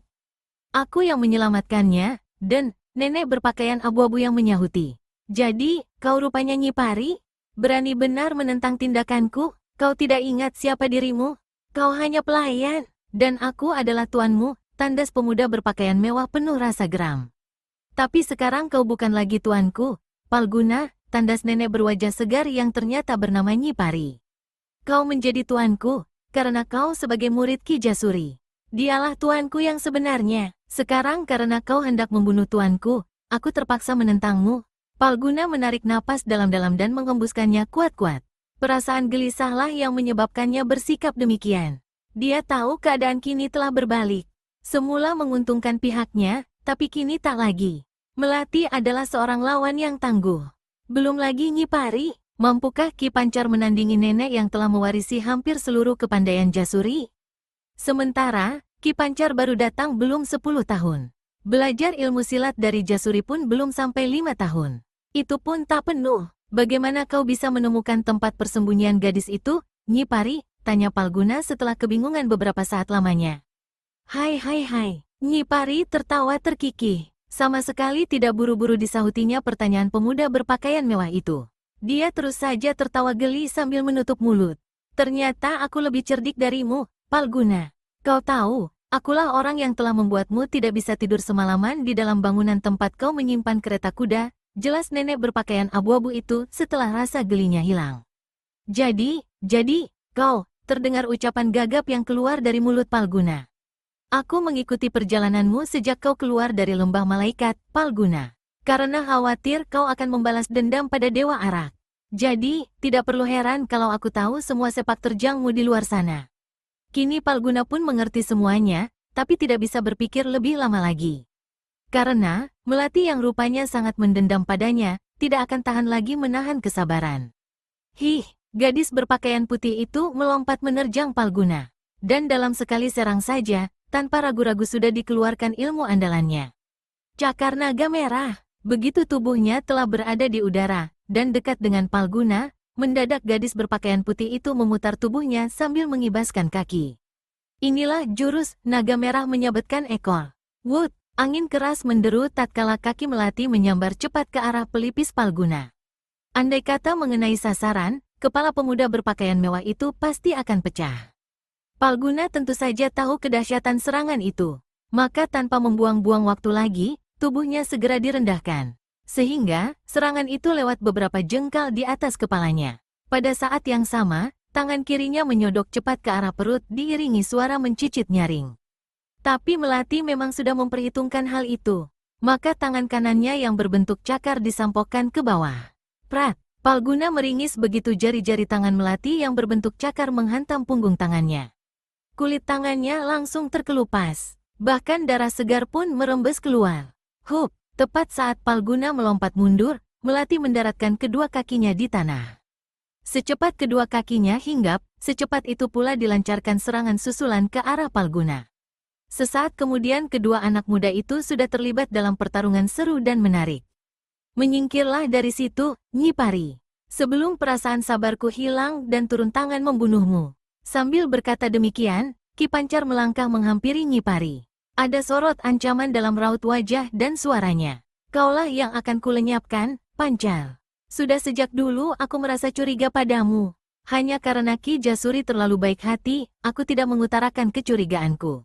"Aku yang menyelamatkannya," dan nenek berpakaian abu-abu yang menyahuti. "Jadi, kau rupanya Nyi Pari? Berani benar menentang tindakanku? Kau tidak ingat siapa dirimu? Kau hanya pelayan, dan aku adalah tuanmu," tandas pemuda berpakaian mewah penuh rasa geram. "Tapi sekarang kau bukan lagi tuanku, Palguna," tandas nenek berwajah segar yang ternyata bernama Nyi Pari. "Kau menjadi tuanku, karena kau sebagai murid Ki Jasuri. Dialah tuanku yang sebenarnya. Sekarang karena kau hendak membunuh tuanku, aku terpaksa menentangmu." Palguna menarik napas dalam-dalam dan mengembuskannya kuat-kuat. Perasaan gelisahlah yang menyebabkannya bersikap demikian. Dia tahu keadaan kini telah berbalik. Semula menguntungkan pihaknya, tapi kini tak lagi. Melati adalah seorang lawan yang tangguh. Belum lagi Nyi Pari, mampukah Ki Pancar menandingi nenek yang telah mewarisi hampir seluruh kepandaian Jasuri? Sementara, Ki Pancar baru datang belum 10 tahun. Belajar ilmu silat dari Jasuri pun belum sampai 5 tahun. Itu pun tak penuh. "Bagaimana kau bisa menemukan tempat persembunyian gadis itu, Nyi Pari?" tanya Palguna setelah kebingungan beberapa saat lamanya. Hai, Nyi Pari tertawa terkikih. Sama sekali tidak buru-buru disahutinya pertanyaan pemuda berpakaian mewah itu. Dia terus saja tertawa geli sambil menutup mulut. "Ternyata aku lebih cerdik darimu, Palguna. Kau tahu, akulah orang yang telah membuatmu tidak bisa tidur semalaman di dalam bangunan tempat kau menyimpan kereta kuda," jelas nenek berpakaian abu-abu itu setelah rasa gelinya hilang. Jadi, kau," terdengar ucapan gagap yang keluar dari mulut Palguna. "Aku mengikuti perjalananmu sejak kau keluar dari lembah malaikat, Palguna. Karena khawatir kau akan membalas dendam pada Dewa Arak. Jadi, tidak perlu heran kalau aku tahu semua sepak terjangmu di luar sana." Kini Palguna pun mengerti semuanya, tapi tidak bisa berpikir lebih lama lagi. Karena, Melati yang rupanya sangat mendendam padanya, tidak akan tahan lagi menahan kesabaran. Gadis berpakaian putih itu melompat menerjang Palguna. Dan dalam sekali serang saja, tanpa ragu-ragu sudah dikeluarkan ilmu andalannya. Cakar naga merah. Begitu tubuhnya telah berada di udara, dan dekat dengan Palguna, mendadak gadis berpakaian putih itu memutar tubuhnya sambil mengibaskan kaki. Inilah jurus naga merah menyabetkan ekor. Wut! Angin keras menderu tatkala kaki Melati menyambar cepat ke arah pelipis Palguna. Andai kata mengenai sasaran, kepala pemuda berpakaian mewah itu pasti akan pecah. Palguna tentu saja tahu kedahsyatan serangan itu. Maka tanpa membuang-buang waktu lagi, tubuhnya segera direndahkan. Sehingga, serangan itu lewat beberapa jengkal di atas kepalanya. Pada saat yang sama, tangan kirinya menyodok cepat ke arah perut diiringi suara mencicit nyaring. Tapi Melati memang sudah memperhitungkan hal itu. Maka tangan kanannya yang berbentuk cakar disampokkan ke bawah. Prat! Palguna meringis begitu jari-jari tangan Melati yang berbentuk cakar menghantam punggung tangannya. Kulit tangannya langsung terkelupas. Bahkan darah segar pun merembes keluar. Hup! Tepat saat Palguna melompat mundur, Melati mendaratkan kedua kakinya di tanah. Secepat kedua kakinya hinggap, secepat itu pula dilancarkan serangan susulan ke arah Palguna. Sesaat kemudian kedua anak muda itu sudah terlibat dalam pertarungan seru dan menarik. "Menyingkirlah dari situ, Nyi Pari. Sebelum perasaan sabarku hilang dan turun tangan membunuhmu." Sambil berkata demikian, Ki Pancar melangkah menghampiri Nyi Pari. Ada sorot ancaman dalam raut wajah dan suaranya. "Kaulah yang akan kulenyapkan, Pancar. Sudah sejak dulu aku merasa curiga padamu. Hanya karena Ki Jasuri terlalu baik hati, aku tidak mengutarakan kecurigaanku.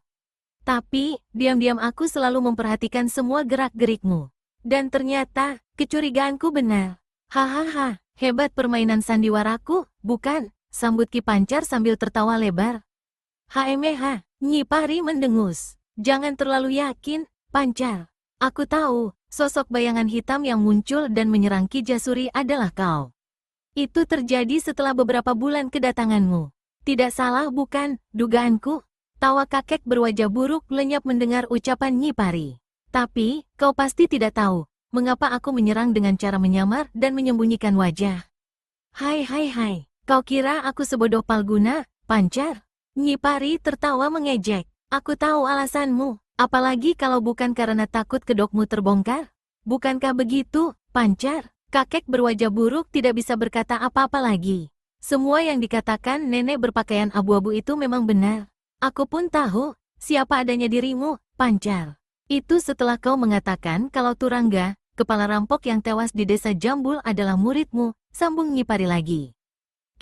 Tapi, diam-diam aku selalu memperhatikan semua gerak-gerikmu. Dan ternyata, kecurigaanku benar. Hahaha, hebat permainan sandiwaraku, bukan?" sambut Ki Pancar sambil tertawa lebar. "Haemeha," Nyi Pari mendengus. "Jangan terlalu yakin, Pancar. Aku tahu, sosok bayangan hitam yang muncul dan menyerang Ki Jasuri adalah kau. Itu terjadi setelah beberapa bulan kedatanganmu. Tidak salah bukan, dugaanku?" Tawa kakek berwajah buruk lenyap mendengar ucapan Nyi Pari. Tapi, kau pasti tidak tahu, mengapa aku menyerang dengan cara menyamar dan menyembunyikan wajah. Hai, kau kira aku sebodoh Palguna, Pancar? Nyi Pari tertawa mengejek. Aku tahu alasanmu, apalagi kalau bukan karena takut kedokmu terbongkar. Bukankah begitu, Pancar? Kakek berwajah buruk tidak bisa berkata apa-apa lagi. Semua yang dikatakan nenek berpakaian abu-abu itu memang benar. Aku pun tahu, siapa adanya dirimu, Pancar. Itu setelah kau mengatakan kalau Turangga, kepala rampok yang tewas di desa Jambul adalah muridmu, sambung Nyi Pari lagi.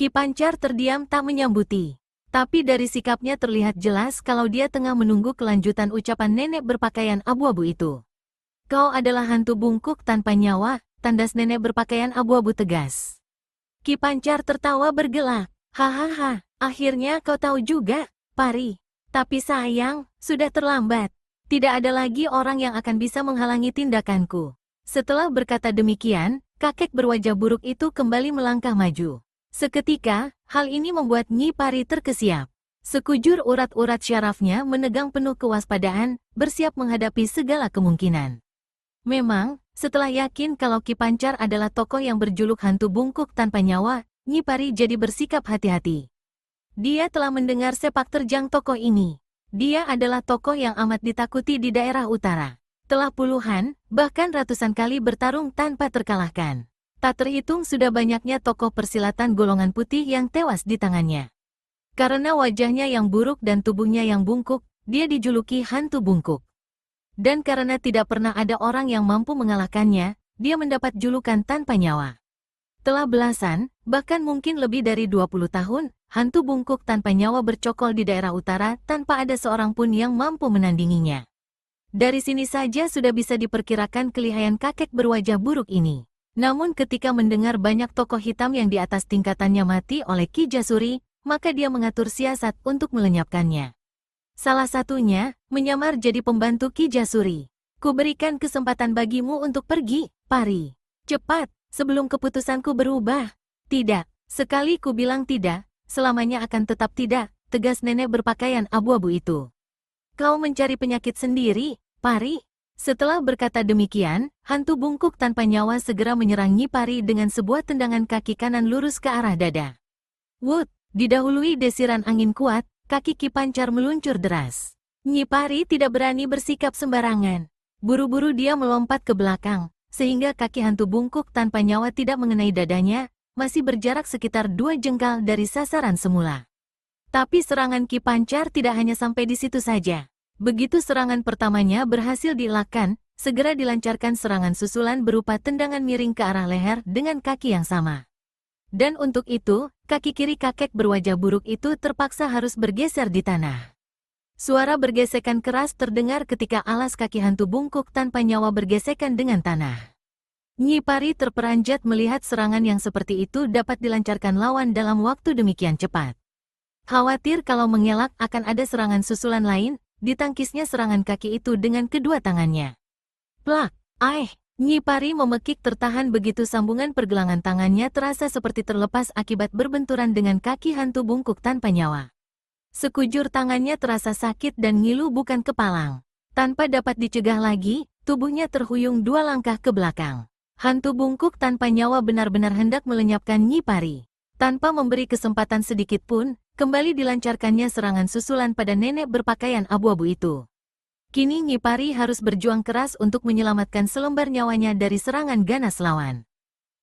Ki Pancar terdiam tak menyambuti. Tapi dari sikapnya terlihat jelas kalau dia tengah menunggu kelanjutan ucapan nenek berpakaian abu-abu itu. Kau adalah hantu bungkuk tanpa nyawa, tandas nenek berpakaian abu-abu tegas. Ki Pancar tertawa bergelak. Hahaha, akhirnya kau tahu juga, Pari. Tapi sayang, sudah terlambat. Tidak ada lagi orang yang akan bisa menghalangi tindakanku. Setelah berkata demikian, kakek berwajah buruk itu kembali melangkah maju. Seketika, hal ini membuat Nyi Pari terkesiap. Sekujur urat-urat syarafnya menegang penuh kewaspadaan, bersiap menghadapi segala kemungkinan. Memang, setelah yakin kalau Ki Pancar adalah tokoh yang berjuluk hantu bungkuk tanpa nyawa, Nyi Pari jadi bersikap hati-hati. Dia telah mendengar sepak terjang tokoh ini. Dia adalah tokoh yang amat ditakuti di daerah utara. Telah puluhan, bahkan ratusan kali bertarung tanpa terkalahkan. Tak terhitung sudah banyaknya tokoh persilatan golongan putih yang tewas di tangannya. Karena wajahnya yang buruk dan tubuhnya yang bungkuk, dia dijuluki hantu bungkuk. Dan karena tidak pernah ada orang yang mampu mengalahkannya, dia mendapat julukan tanpa nyawa. Telah belasan, bahkan mungkin lebih dari 20 tahun, hantu bungkuk tanpa nyawa bercokol di daerah utara tanpa ada seorang pun yang mampu menandinginya. Dari sini saja sudah bisa diperkirakan kelihayan kakek berwajah buruk ini. Namun ketika mendengar banyak tokoh hitam yang di atas tingkatannya mati oleh Ki Jasuri, maka dia mengatur siasat untuk melenyapkannya. Salah satunya, menyamar jadi pembantu Ki Jasuri. Kuberikan kesempatan bagimu untuk pergi, Pari. Cepat, sebelum keputusanku berubah. Tidak, sekali ku bilang tidak, selamanya akan tetap tidak, tegas nenek berpakaian abu-abu itu. Kau mencari penyakit sendiri, Pari. Setelah berkata demikian, hantu bungkuk tanpa nyawa segera menyerang Nyi Pari dengan sebuah tendangan kaki kanan lurus ke arah dada. Wut, didahului desiran angin kuat, kaki Ki Pancar meluncur deras. Nyi Pari tidak berani bersikap sembarangan. Buru-buru dia melompat ke belakang, sehingga kaki hantu bungkuk tanpa nyawa tidak mengenai dadanya, masih berjarak sekitar 2 jengkal dari sasaran semula. Tapi serangan Ki Pancar tidak hanya sampai di situ saja. Begitu serangan pertamanya berhasil dielakkan, segera dilancarkan serangan susulan berupa tendangan miring ke arah leher dengan kaki yang sama. Dan untuk itu, kaki kiri kakek berwajah buruk itu terpaksa harus bergeser di tanah. Suara bergesekan keras terdengar ketika alas kaki hantu bungkuk tanpa nyawa bergesekan dengan tanah. Nyi Pari terperanjat melihat serangan yang seperti itu dapat dilancarkan lawan dalam waktu demikian cepat. Khawatir kalau mengelak akan ada serangan susulan lain, ditangkisnya serangan kaki itu dengan kedua tangannya. Plak! Nyi Pari memekik tertahan begitu sambungan pergelangan tangannya terasa seperti terlepas akibat berbenturan dengan kaki hantu bungkuk tanpa nyawa. Sekujur tangannya terasa sakit dan ngilu bukan kepalang. Tanpa dapat dicegah lagi, tubuhnya terhuyung 2 langkah ke belakang. Hantu bungkuk tanpa nyawa benar-benar hendak melenyapkan Nyi Pari. Tanpa memberi kesempatan sedikit pun, kembali dilancarkannya serangan susulan pada nenek berpakaian abu-abu itu. Kini Nyi Pari harus berjuang keras untuk menyelamatkan selembar nyawanya dari serangan ganas lawan.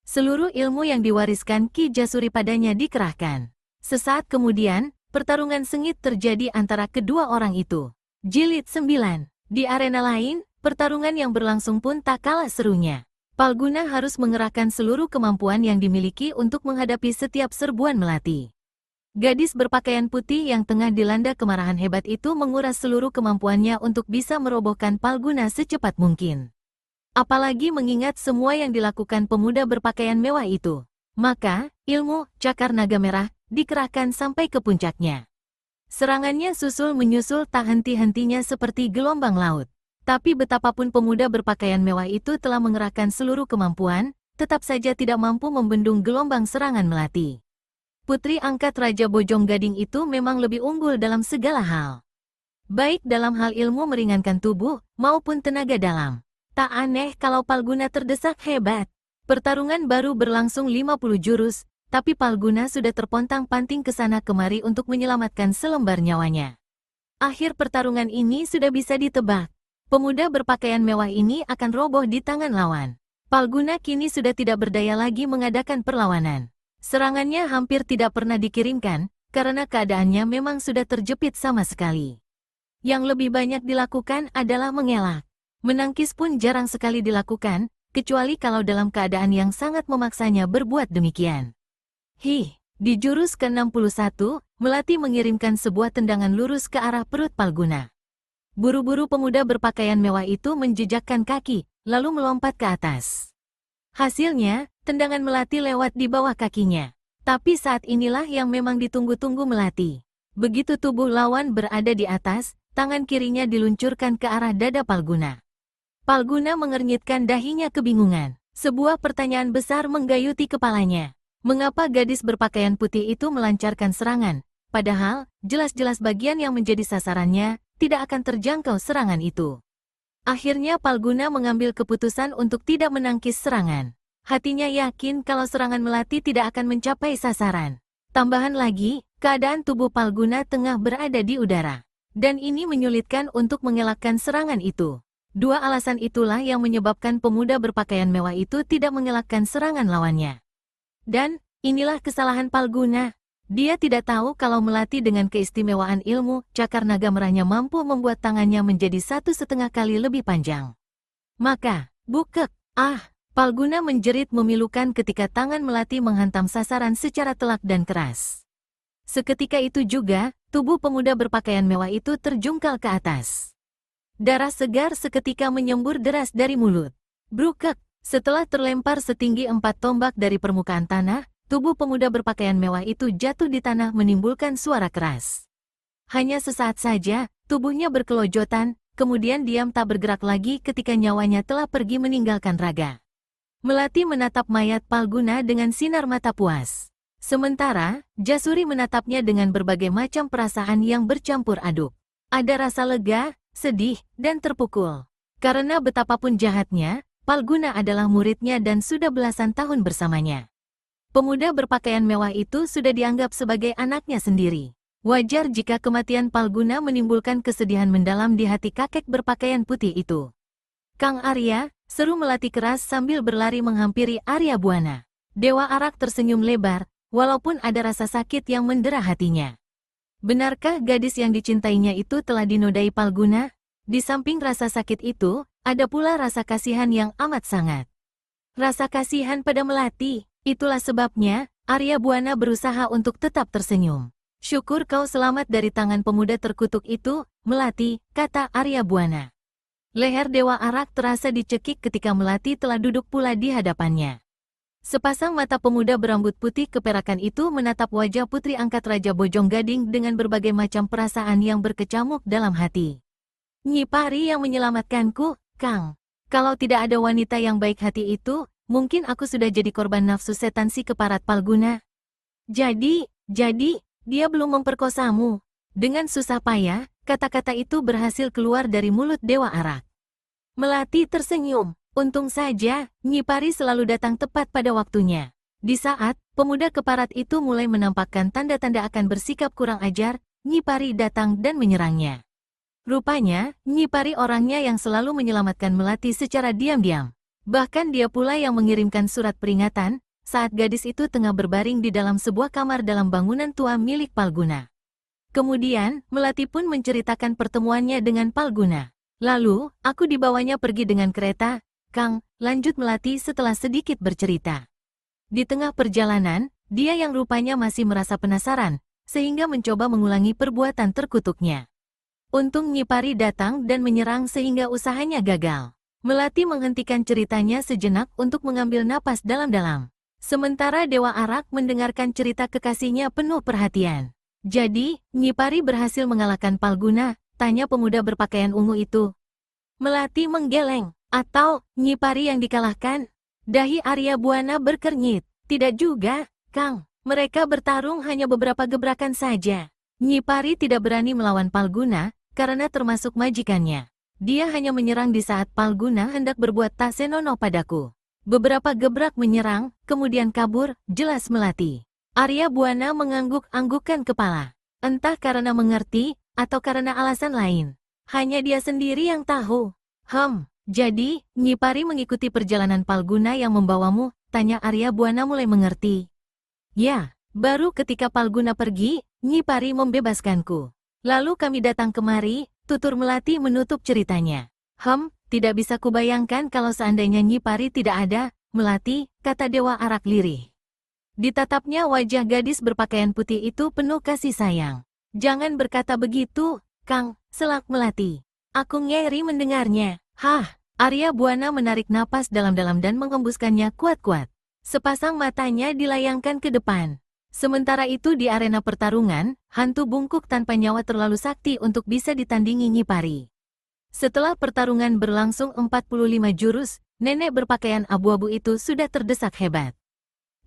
Seluruh ilmu yang diwariskan Ki Jasuri padanya dikerahkan. Sesaat kemudian, pertarungan sengit terjadi antara kedua orang itu. Jilid 9. Di arena lain, pertarungan yang berlangsung pun tak kalah serunya. Palguna harus mengerahkan seluruh kemampuan yang dimiliki untuk menghadapi setiap serbuan melati. Gadis berpakaian putih yang tengah dilanda kemarahan hebat itu menguras seluruh kemampuannya untuk bisa merobohkan Palguna secepat mungkin. Apalagi mengingat semua yang dilakukan pemuda berpakaian mewah itu. Maka, ilmu cakar naga merah dikerahkan sampai ke puncaknya. Serangannya susul menyusul tak henti-hentinya seperti gelombang laut. Tapi betapapun pemuda berpakaian mewah itu telah mengerahkan seluruh kemampuan, tetap saja tidak mampu membendung gelombang serangan melati. Putri angkat Raja Bojong Gading itu memang lebih unggul dalam segala hal. baik dalam hal ilmu meringankan tubuh maupun tenaga dalam. Tak aneh kalau Palguna terdesak hebat. Pertarungan baru berlangsung 50 jurus, tapi Palguna sudah terpontang-panting ke sana kemari untuk menyelamatkan selembar nyawanya. Akhir pertarungan ini sudah bisa ditebak. Pemuda berpakaian mewah ini akan roboh di tangan lawan. Palguna kini sudah tidak berdaya lagi mengadakan perlawanan. Serangannya hampir tidak pernah dikirimkan, karena keadaannya memang sudah terjepit sama sekali. Yang lebih banyak dilakukan adalah mengelak. Menangkis pun jarang sekali dilakukan, kecuali kalau dalam keadaan yang sangat memaksanya berbuat demikian. Di jurus ke-61, Melati mengirimkan sebuah tendangan lurus ke arah perut Palguna. Buru-buru pemuda berpakaian mewah itu menjejakkan kaki, lalu melompat ke atas. Hasilnya, tendangan Melati lewat di bawah kakinya. Tapi saat inilah yang memang ditunggu-tunggu Melati. Begitu tubuh lawan berada di atas, tangan kirinya diluncurkan ke arah dada Palguna. Palguna mengernyitkan dahinya kebingungan. Sebuah pertanyaan besar menggayuti kepalanya. Mengapa gadis berpakaian putih itu melancarkan serangan? Padahal, jelas-jelas bagian yang menjadi sasarannya tidak akan terjangkau serangan itu. Akhirnya Palguna mengambil keputusan untuk tidak menangkis serangan. Hatinya yakin kalau serangan Melati tidak akan mencapai sasaran. Tambahan lagi, keadaan tubuh Palguna tengah berada di udara. Dan ini menyulitkan untuk mengelakkan serangan itu. Dua alasan itulah yang menyebabkan pemuda berpakaian mewah itu tidak mengelakkan serangan lawannya. Dan, inilah kesalahan Palguna. Dia tidak tahu kalau Melati dengan keistimewaan ilmu cakar naga merahnya mampu membuat tangannya menjadi 1,5 kali lebih panjang. Maka, bukek, Palguna menjerit memilukan ketika tangan Melati menghantam sasaran secara telak dan keras. Seketika itu juga, tubuh pemuda berpakaian mewah itu terjungkal ke atas. Darah segar seketika menyembur deras dari mulut. Brukek, setelah terlempar setinggi 4 tombak dari permukaan tanah, tubuh pemuda berpakaian mewah itu jatuh di tanah menimbulkan suara keras. Hanya sesaat saja, tubuhnya berkelojotan, kemudian diam tak bergerak lagi ketika nyawanya telah pergi meninggalkan raga. Melati menatap mayat Palguna dengan sinar mata puas. Sementara, Jasuri menatapnya dengan berbagai macam perasaan yang bercampur aduk. Ada rasa lega, sedih, dan terpukul. Karena betapapun jahatnya, Palguna adalah muridnya dan sudah belasan tahun bersamanya. Pemuda berpakaian mewah itu sudah dianggap sebagai anaknya sendiri. Wajar jika kematian Palguna menimbulkan kesedihan mendalam di hati kakek berpakaian putih itu. Kang Arya, seru Melati keras sambil berlari menghampiri Arya Buana. Dewa Arak tersenyum lebar, walaupun ada rasa sakit yang mendera hatinya. Benarkah gadis yang dicintainya itu telah dinodai Palguna? Di samping rasa sakit itu, ada pula rasa kasihan yang amat sangat. Rasa kasihan pada Melati. Itulah sebabnya, Arya Buana berusaha untuk tetap tersenyum. Syukur kau selamat dari tangan pemuda terkutuk itu, Melati, kata Arya Buana. Leher Dewa Arak terasa dicekik ketika Melati telah duduk pula di hadapannya. Sepasang mata pemuda berambut putih keperakan itu menatap wajah putri angkat Raja Bojong Gading dengan berbagai macam perasaan yang berkecamuk dalam hati. Nyi Pari yang menyelamatkanku, Kang. Kalau tidak ada wanita yang baik hati itu, mungkin aku sudah jadi korban nafsu setan si keparat Palguna. Jadi, dia belum memperkosamu. Dengan susah payah, kata-kata itu berhasil keluar dari mulut Dewa Arak. Melati tersenyum. Untung saja, Nyi Pari selalu datang tepat pada waktunya. Di saat pemuda keparat itu mulai menampakkan tanda-tanda akan bersikap kurang ajar, Nyi Pari datang dan menyerangnya. Rupanya, Nyi Pari orangnya yang selalu menyelamatkan Melati secara diam-diam. Bahkan dia pula yang mengirimkan surat peringatan, saat gadis itu tengah berbaring di dalam sebuah kamar dalam bangunan tua milik Palguna. Kemudian, Melati pun menceritakan pertemuannya dengan Palguna. Lalu, aku dibawanya pergi dengan kereta, Kang, lanjut Melati setelah sedikit bercerita. Di tengah perjalanan, dia yang rupanya masih merasa penasaran, sehingga mencoba mengulangi perbuatan terkutuknya. Untung Nyi Pari datang dan menyerang sehingga usahanya gagal. Melati menghentikan ceritanya sejenak untuk mengambil napas dalam-dalam. Sementara Dewa Arak mendengarkan cerita kekasihnya penuh perhatian. Jadi, Nyi Pari berhasil mengalahkan Palguna, tanya pemuda berpakaian ungu itu. Melati menggeleng. Atau, Nyi Pari yang dikalahkan? Dahi Arya Buana berkernyit. Tidak juga, Kang. Mereka bertarung hanya beberapa gebrakan saja. Nyi Pari tidak berani melawan Palguna, karena termasuk majikannya. Dia hanya menyerang di saat Palguna hendak berbuat tak senonoh padaku. Beberapa gebrak menyerang, kemudian kabur, jelas Melati. Arya Buana mengangguk-anggukkan kepala. Entah karena mengerti, atau karena alasan lain. Hanya dia sendiri yang tahu. Jadi, Nyi Pari mengikuti perjalanan Palguna yang membawamu, tanya Arya Buana mulai mengerti. Ya, baru ketika Palguna pergi, Nyi Pari membebaskanku. Lalu kami datang kemari, tutur Melati menutup ceritanya. Tidak bisa kubayangkan kalau seandainya Nyi Pari tidak ada, Melati, kata Dewa Arak lirih. Ditatapnya wajah gadis berpakaian putih itu penuh kasih sayang. Jangan berkata begitu, Kang, selak Melati. Aku ngeri mendengarnya. Arya Buana menarik napas dalam-dalam dan menghembuskannya kuat-kuat. Sepasang matanya dilayangkan ke depan. Sementara itu di arena pertarungan, hantu bungkuk tanpa nyawa terlalu sakti untuk bisa ditandingi Nyi Pari. Setelah pertarungan berlangsung 45 jurus, nenek berpakaian abu-abu itu sudah terdesak hebat.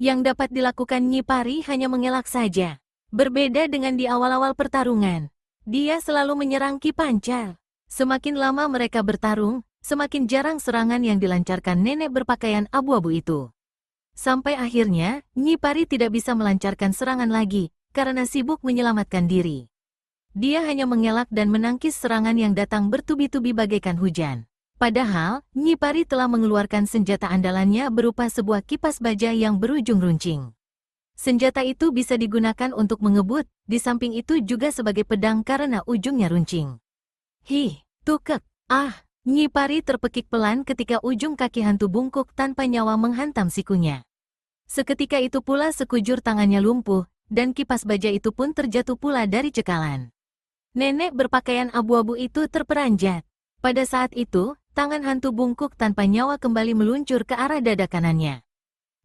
Yang dapat dilakukan Nyi Pari hanya mengelak saja. Berbeda dengan di awal-awal pertarungan. Dia selalu menyerang Ki Pancar. Semakin lama mereka bertarung, semakin jarang serangan yang dilancarkan nenek berpakaian abu-abu itu. Sampai akhirnya, Nyi Pari tidak bisa melancarkan serangan lagi, karena sibuk menyelamatkan diri. Dia hanya mengelak dan menangkis serangan yang datang bertubi-tubi bagaikan hujan. Padahal, Nyi Pari telah mengeluarkan senjata andalannya berupa sebuah kipas baja yang berujung runcing. Senjata itu bisa digunakan untuk mengebut, di samping itu juga sebagai pedang karena ujungnya runcing. Tukek! Nyi Pari terpekik pelan ketika ujung kaki hantu bungkuk tanpa nyawa menghantam sikunya. Seketika itu pula sekujur tangannya lumpuh, dan kipas baja itu pun terjatuh pula dari cekalan. Nenek berpakaian abu-abu itu terperanjat. Pada saat itu, tangan hantu bungkuk tanpa nyawa kembali meluncur ke arah dada kanannya.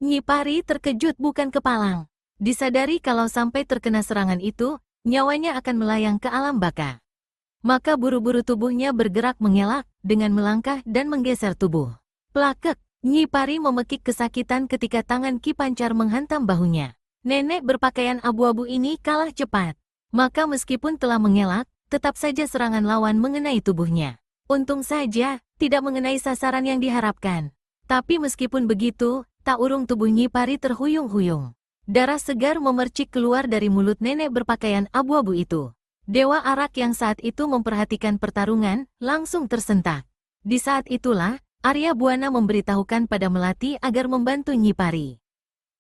Nyi Pari terkejut bukan kepalang. Disadari kalau sampai terkena serangan itu, nyawanya akan melayang ke alam baka. Maka buru-buru tubuhnya bergerak mengelak, dengan melangkah dan menggeser tubuh. Plakek! Nyi Pari memekik kesakitan ketika tangan Ki Pancar menghantam bahunya. Nenek berpakaian abu-abu ini kalah cepat. Maka meskipun telah mengelak, tetap saja serangan lawan mengenai tubuhnya. Untung saja, tidak mengenai sasaran yang diharapkan. Tapi meskipun begitu, tak urung tubuh Nyi Pari terhuyung-huyung. Darah segar memercik keluar dari mulut nenek berpakaian abu-abu itu. Dewa Arak yang saat itu memperhatikan pertarungan, langsung tersentak. Di saat itulah, Arya Buana memberitahukan pada Melati agar membantu Nyi Pari.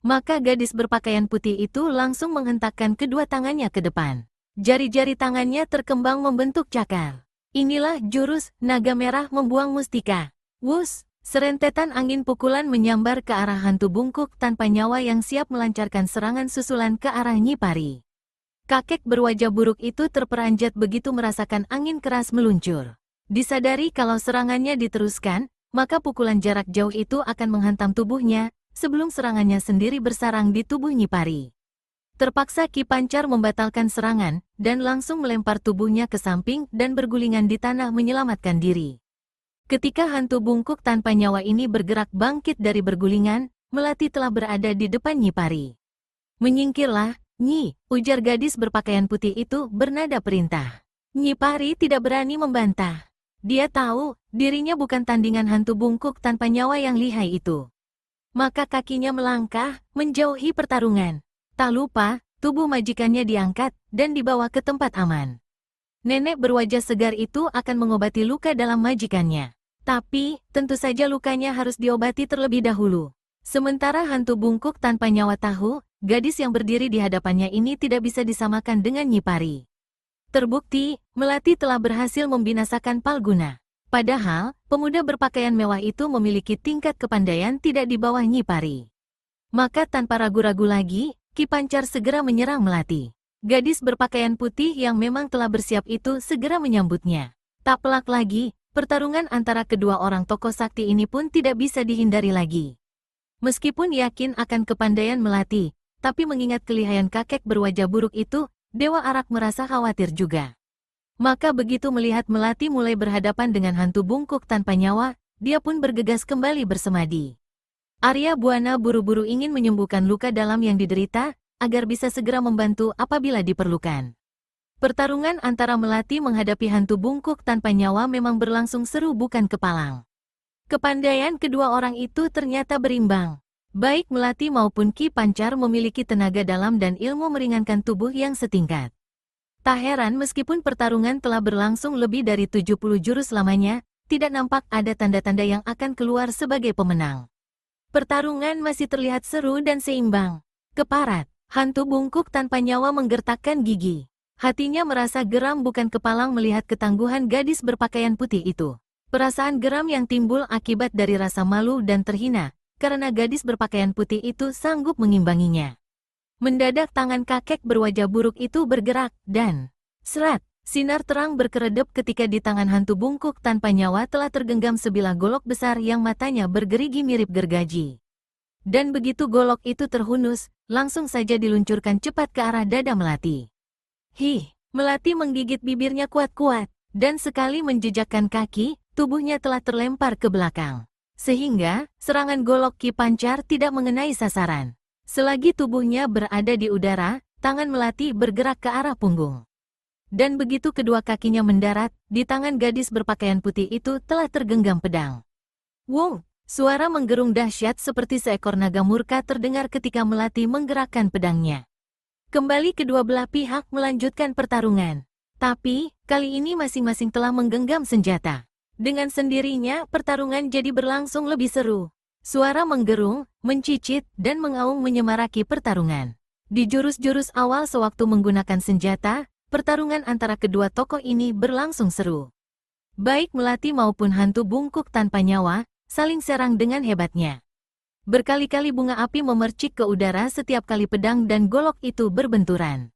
Maka gadis berpakaian putih itu langsung menghentakkan kedua tangannya ke depan. Jari-jari tangannya terkembang membentuk cakar. Inilah jurus naga merah membuang mustika. Wus! Serentetan angin pukulan menyambar ke arah hantu bungkuk tanpa nyawa yang siap melancarkan serangan susulan ke arah Nyi Pari. Kakek berwajah buruk itu terperanjat begitu merasakan angin keras meluncur. Disadari kalau serangannya diteruskan, maka pukulan jarak jauh itu akan menghantam tubuhnya, sebelum serangannya sendiri bersarang di tubuh Nyi Pari. Terpaksa Ki Pancar membatalkan serangan, dan langsung melempar tubuhnya ke samping dan bergulingan di tanah menyelamatkan diri. Ketika hantu bungkuk tanpa nyawa ini bergerak bangkit dari bergulingan, Melati telah berada di depan Nyi Pari. Menyingkirlah, Nyi, ujar gadis berpakaian putih itu bernada perintah. Nyi Pari tidak berani membantah. Dia tahu, dirinya bukan tandingan hantu bungkuk tanpa nyawa yang lihai itu. Maka kakinya melangkah, menjauhi pertarungan. Tak lupa, tubuh majikannya diangkat, dan dibawa ke tempat aman. Nenek berwajah segar itu akan mengobati luka dalam majikannya. Tapi, tentu saja lukanya harus diobati terlebih dahulu. Sementara hantu bungkuk tanpa nyawa tahu, gadis yang berdiri di hadapannya ini tidak bisa disamakan dengan Nyi Pari. Terbukti, Melati telah berhasil membinasakan Palguna. Padahal, pemuda berpakaian mewah itu memiliki tingkat kepandaian tidak di bawah Nyi Pari. Maka tanpa ragu-ragu lagi, Ki Pancar segera menyerang Melati. Gadis berpakaian putih yang memang telah bersiap itu segera menyambutnya. Tak pelak lagi, pertarungan antara kedua orang tokoh sakti ini pun tidak bisa dihindari lagi. Meskipun yakin akan kepandaian Melati, tapi mengingat kelihayan kakek berwajah buruk itu, Dewa Arak merasa khawatir juga. Maka begitu melihat Melati mulai berhadapan dengan hantu bungkuk tanpa nyawa, dia pun bergegas kembali bersemadi. Arya Buana buru-buru ingin menyembuhkan luka dalam yang diderita, agar bisa segera membantu apabila diperlukan. Pertarungan antara Melati menghadapi hantu bungkuk tanpa nyawa memang berlangsung seru bukan kepalang. Kepandaian kedua orang itu ternyata berimbang. Baik Melati maupun Ki Pancar memiliki tenaga dalam dan ilmu meringankan tubuh yang setingkat. Tak heran meskipun pertarungan telah berlangsung lebih dari 70 jurus lamanya, tidak nampak ada tanda-tanda yang akan keluar sebagai pemenang. Pertarungan masih terlihat seru dan seimbang. Keparat, hantu bungkuk tanpa nyawa menggertakkan gigi. Hatinya merasa geram bukan kepalang melihat ketangguhan gadis berpakaian putih itu. Perasaan geram yang timbul akibat dari rasa malu dan terhina, karena gadis berpakaian putih itu sanggup mengimbanginya. Mendadak tangan kakek berwajah buruk itu bergerak, dan serat, sinar terang berkeredap ketika di tangan hantu bungkuk tanpa nyawa telah tergenggam sebilah golok besar yang matanya bergerigi mirip gergaji. Dan begitu golok itu terhunus, langsung saja diluncurkan cepat ke arah dada Melati. Melati menggigit bibirnya kuat-kuat, dan sekali menjejakkan kaki, tubuhnya telah terlempar ke belakang. Sehingga, serangan golok Ki Pancar tidak mengenai sasaran. Selagi tubuhnya berada di udara, tangan Melati bergerak ke arah punggung. Dan begitu kedua kakinya mendarat, di tangan gadis berpakaian putih itu telah tergenggam pedang. Wong! Suara menggerung dahsyat seperti seekor naga murka terdengar ketika Melati menggerakkan pedangnya. Kembali kedua belah pihak melanjutkan pertarungan. Tapi, kali ini masing-masing telah menggenggam senjata. Dengan sendirinya, pertarungan jadi berlangsung lebih seru. Suara menggerung, mencicit, dan mengaung menyemaraki pertarungan. Di jurus-jurus awal sewaktu menggunakan senjata, pertarungan antara kedua tokoh ini berlangsung seru. Baik Melati maupun hantu bungkuk tanpa nyawa, saling serang dengan hebatnya. Berkali-kali bunga api memercik ke udara setiap kali pedang dan golok itu berbenturan.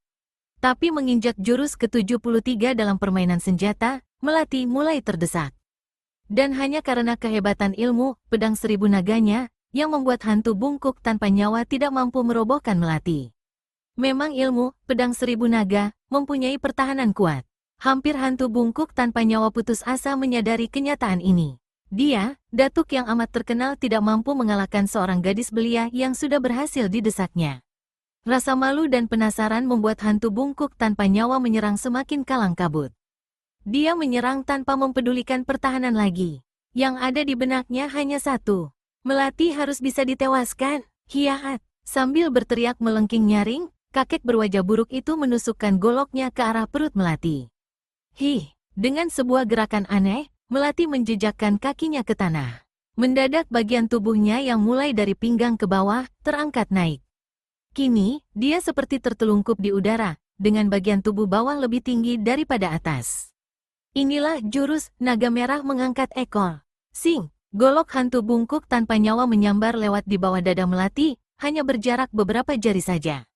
Tapi menginjak jurus ke-73 dalam permainan senjata, Melati mulai terdesak. Dan hanya karena kehebatan ilmu, pedang seribu naganya, yang membuat hantu bungkuk tanpa nyawa tidak mampu merobohkan Melati. Memang ilmu, pedang seribu naga, mempunyai pertahanan kuat. Hampir hantu bungkuk tanpa nyawa putus asa menyadari kenyataan ini. Dia, datuk yang amat terkenal tidak mampu mengalahkan seorang gadis belia yang sudah berhasil didesaknya. Rasa malu dan penasaran membuat hantu bungkuk tanpa nyawa menyerang semakin kalang kabut. Dia menyerang tanpa mempedulikan pertahanan lagi. Yang ada di benaknya hanya satu. Melati harus bisa ditewaskan. Hiaat. Sambil berteriak melengking nyaring, kakek berwajah buruk itu menusukkan goloknya ke arah perut Melati. Dengan sebuah gerakan aneh, Melati menjejakkan kakinya ke tanah. Mendadak bagian tubuhnya yang mulai dari pinggang ke bawah, terangkat naik. Kini, dia seperti tertelungkup di udara, dengan bagian tubuh bawah lebih tinggi daripada atas. Inilah jurus naga merah mengangkat ekor. Golok hantu bungkuk tanpa nyawa menyambar lewat di bawah dada Melati, hanya berjarak beberapa jari saja.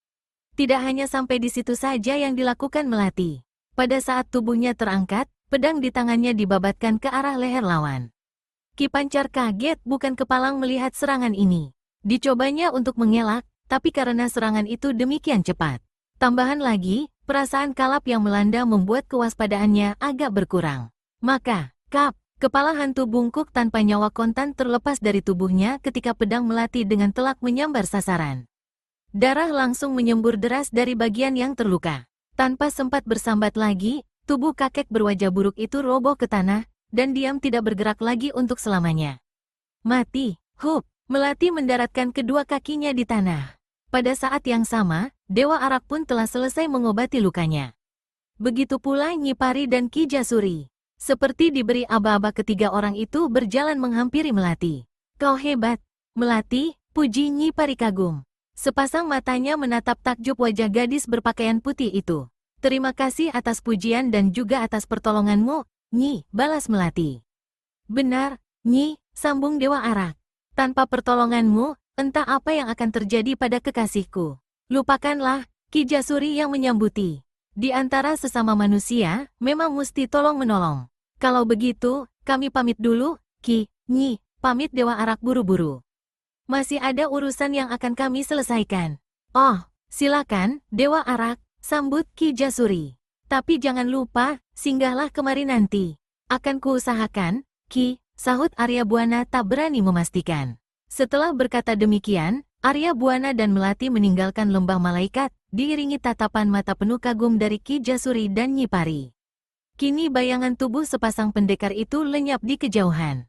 Tidak hanya sampai di situ saja yang dilakukan Melati. Pada saat tubuhnya terangkat, pedang di tangannya dibabatkan ke arah leher lawan. Ki Pancar kaget bukan kepalang melihat serangan ini. Dicobanya untuk mengelak, tapi karena serangan itu demikian cepat. Tambahan lagi, perasaan kalap yang melanda membuat kewaspadaannya agak berkurang. Maka, kepala hantu bungkuk tanpa nyawa kontan terlepas dari tubuhnya ketika pedang Melati dengan telak menyambar sasaran. Darah langsung menyembur deras dari bagian yang terluka. Tanpa sempat bersambat lagi, tubuh kakek berwajah buruk itu roboh ke tanah, dan diam tidak bergerak lagi untuk selamanya. Mati, Melati mendaratkan kedua kakinya di tanah. Pada saat yang sama, Dewa Arak pun telah selesai mengobati lukanya. Begitu pula Nyi Pari dan Ki Jasuri. Seperti diberi aba-aba ketiga orang itu berjalan menghampiri Melati. Kau hebat, Melati, puji Nyi Pari kagum. Sepasang matanya menatap takjub wajah gadis berpakaian putih itu. Terima kasih atas pujian dan juga atas pertolonganmu, Nyi, balas Melati. Benar, Nyi, sambung Dewa Arak. Tanpa pertolonganmu, entah apa yang akan terjadi pada kekasihku. Lupakanlah, Ki Jasuri yang menyambuti. Di antara sesama manusia, memang mesti tolong-menolong. Kalau begitu, kami pamit dulu, Ki, Nyi, pamit Dewa Arak buru-buru. Masih ada urusan yang akan kami selesaikan. Oh, silakan, Dewa Arak, sambut Ki Jasuri. Tapi jangan lupa, singgahlah kemari nanti. Akan kuusahakan, Ki, sahut Arya Buana tak berani memastikan. Setelah berkata demikian, Arya Buana dan Melati meninggalkan lembah malaikat, diiringi tatapan mata penuh kagum dari Ki Jasuri dan Nyi Pari. Kini bayangan tubuh sepasang pendekar itu lenyap di kejauhan.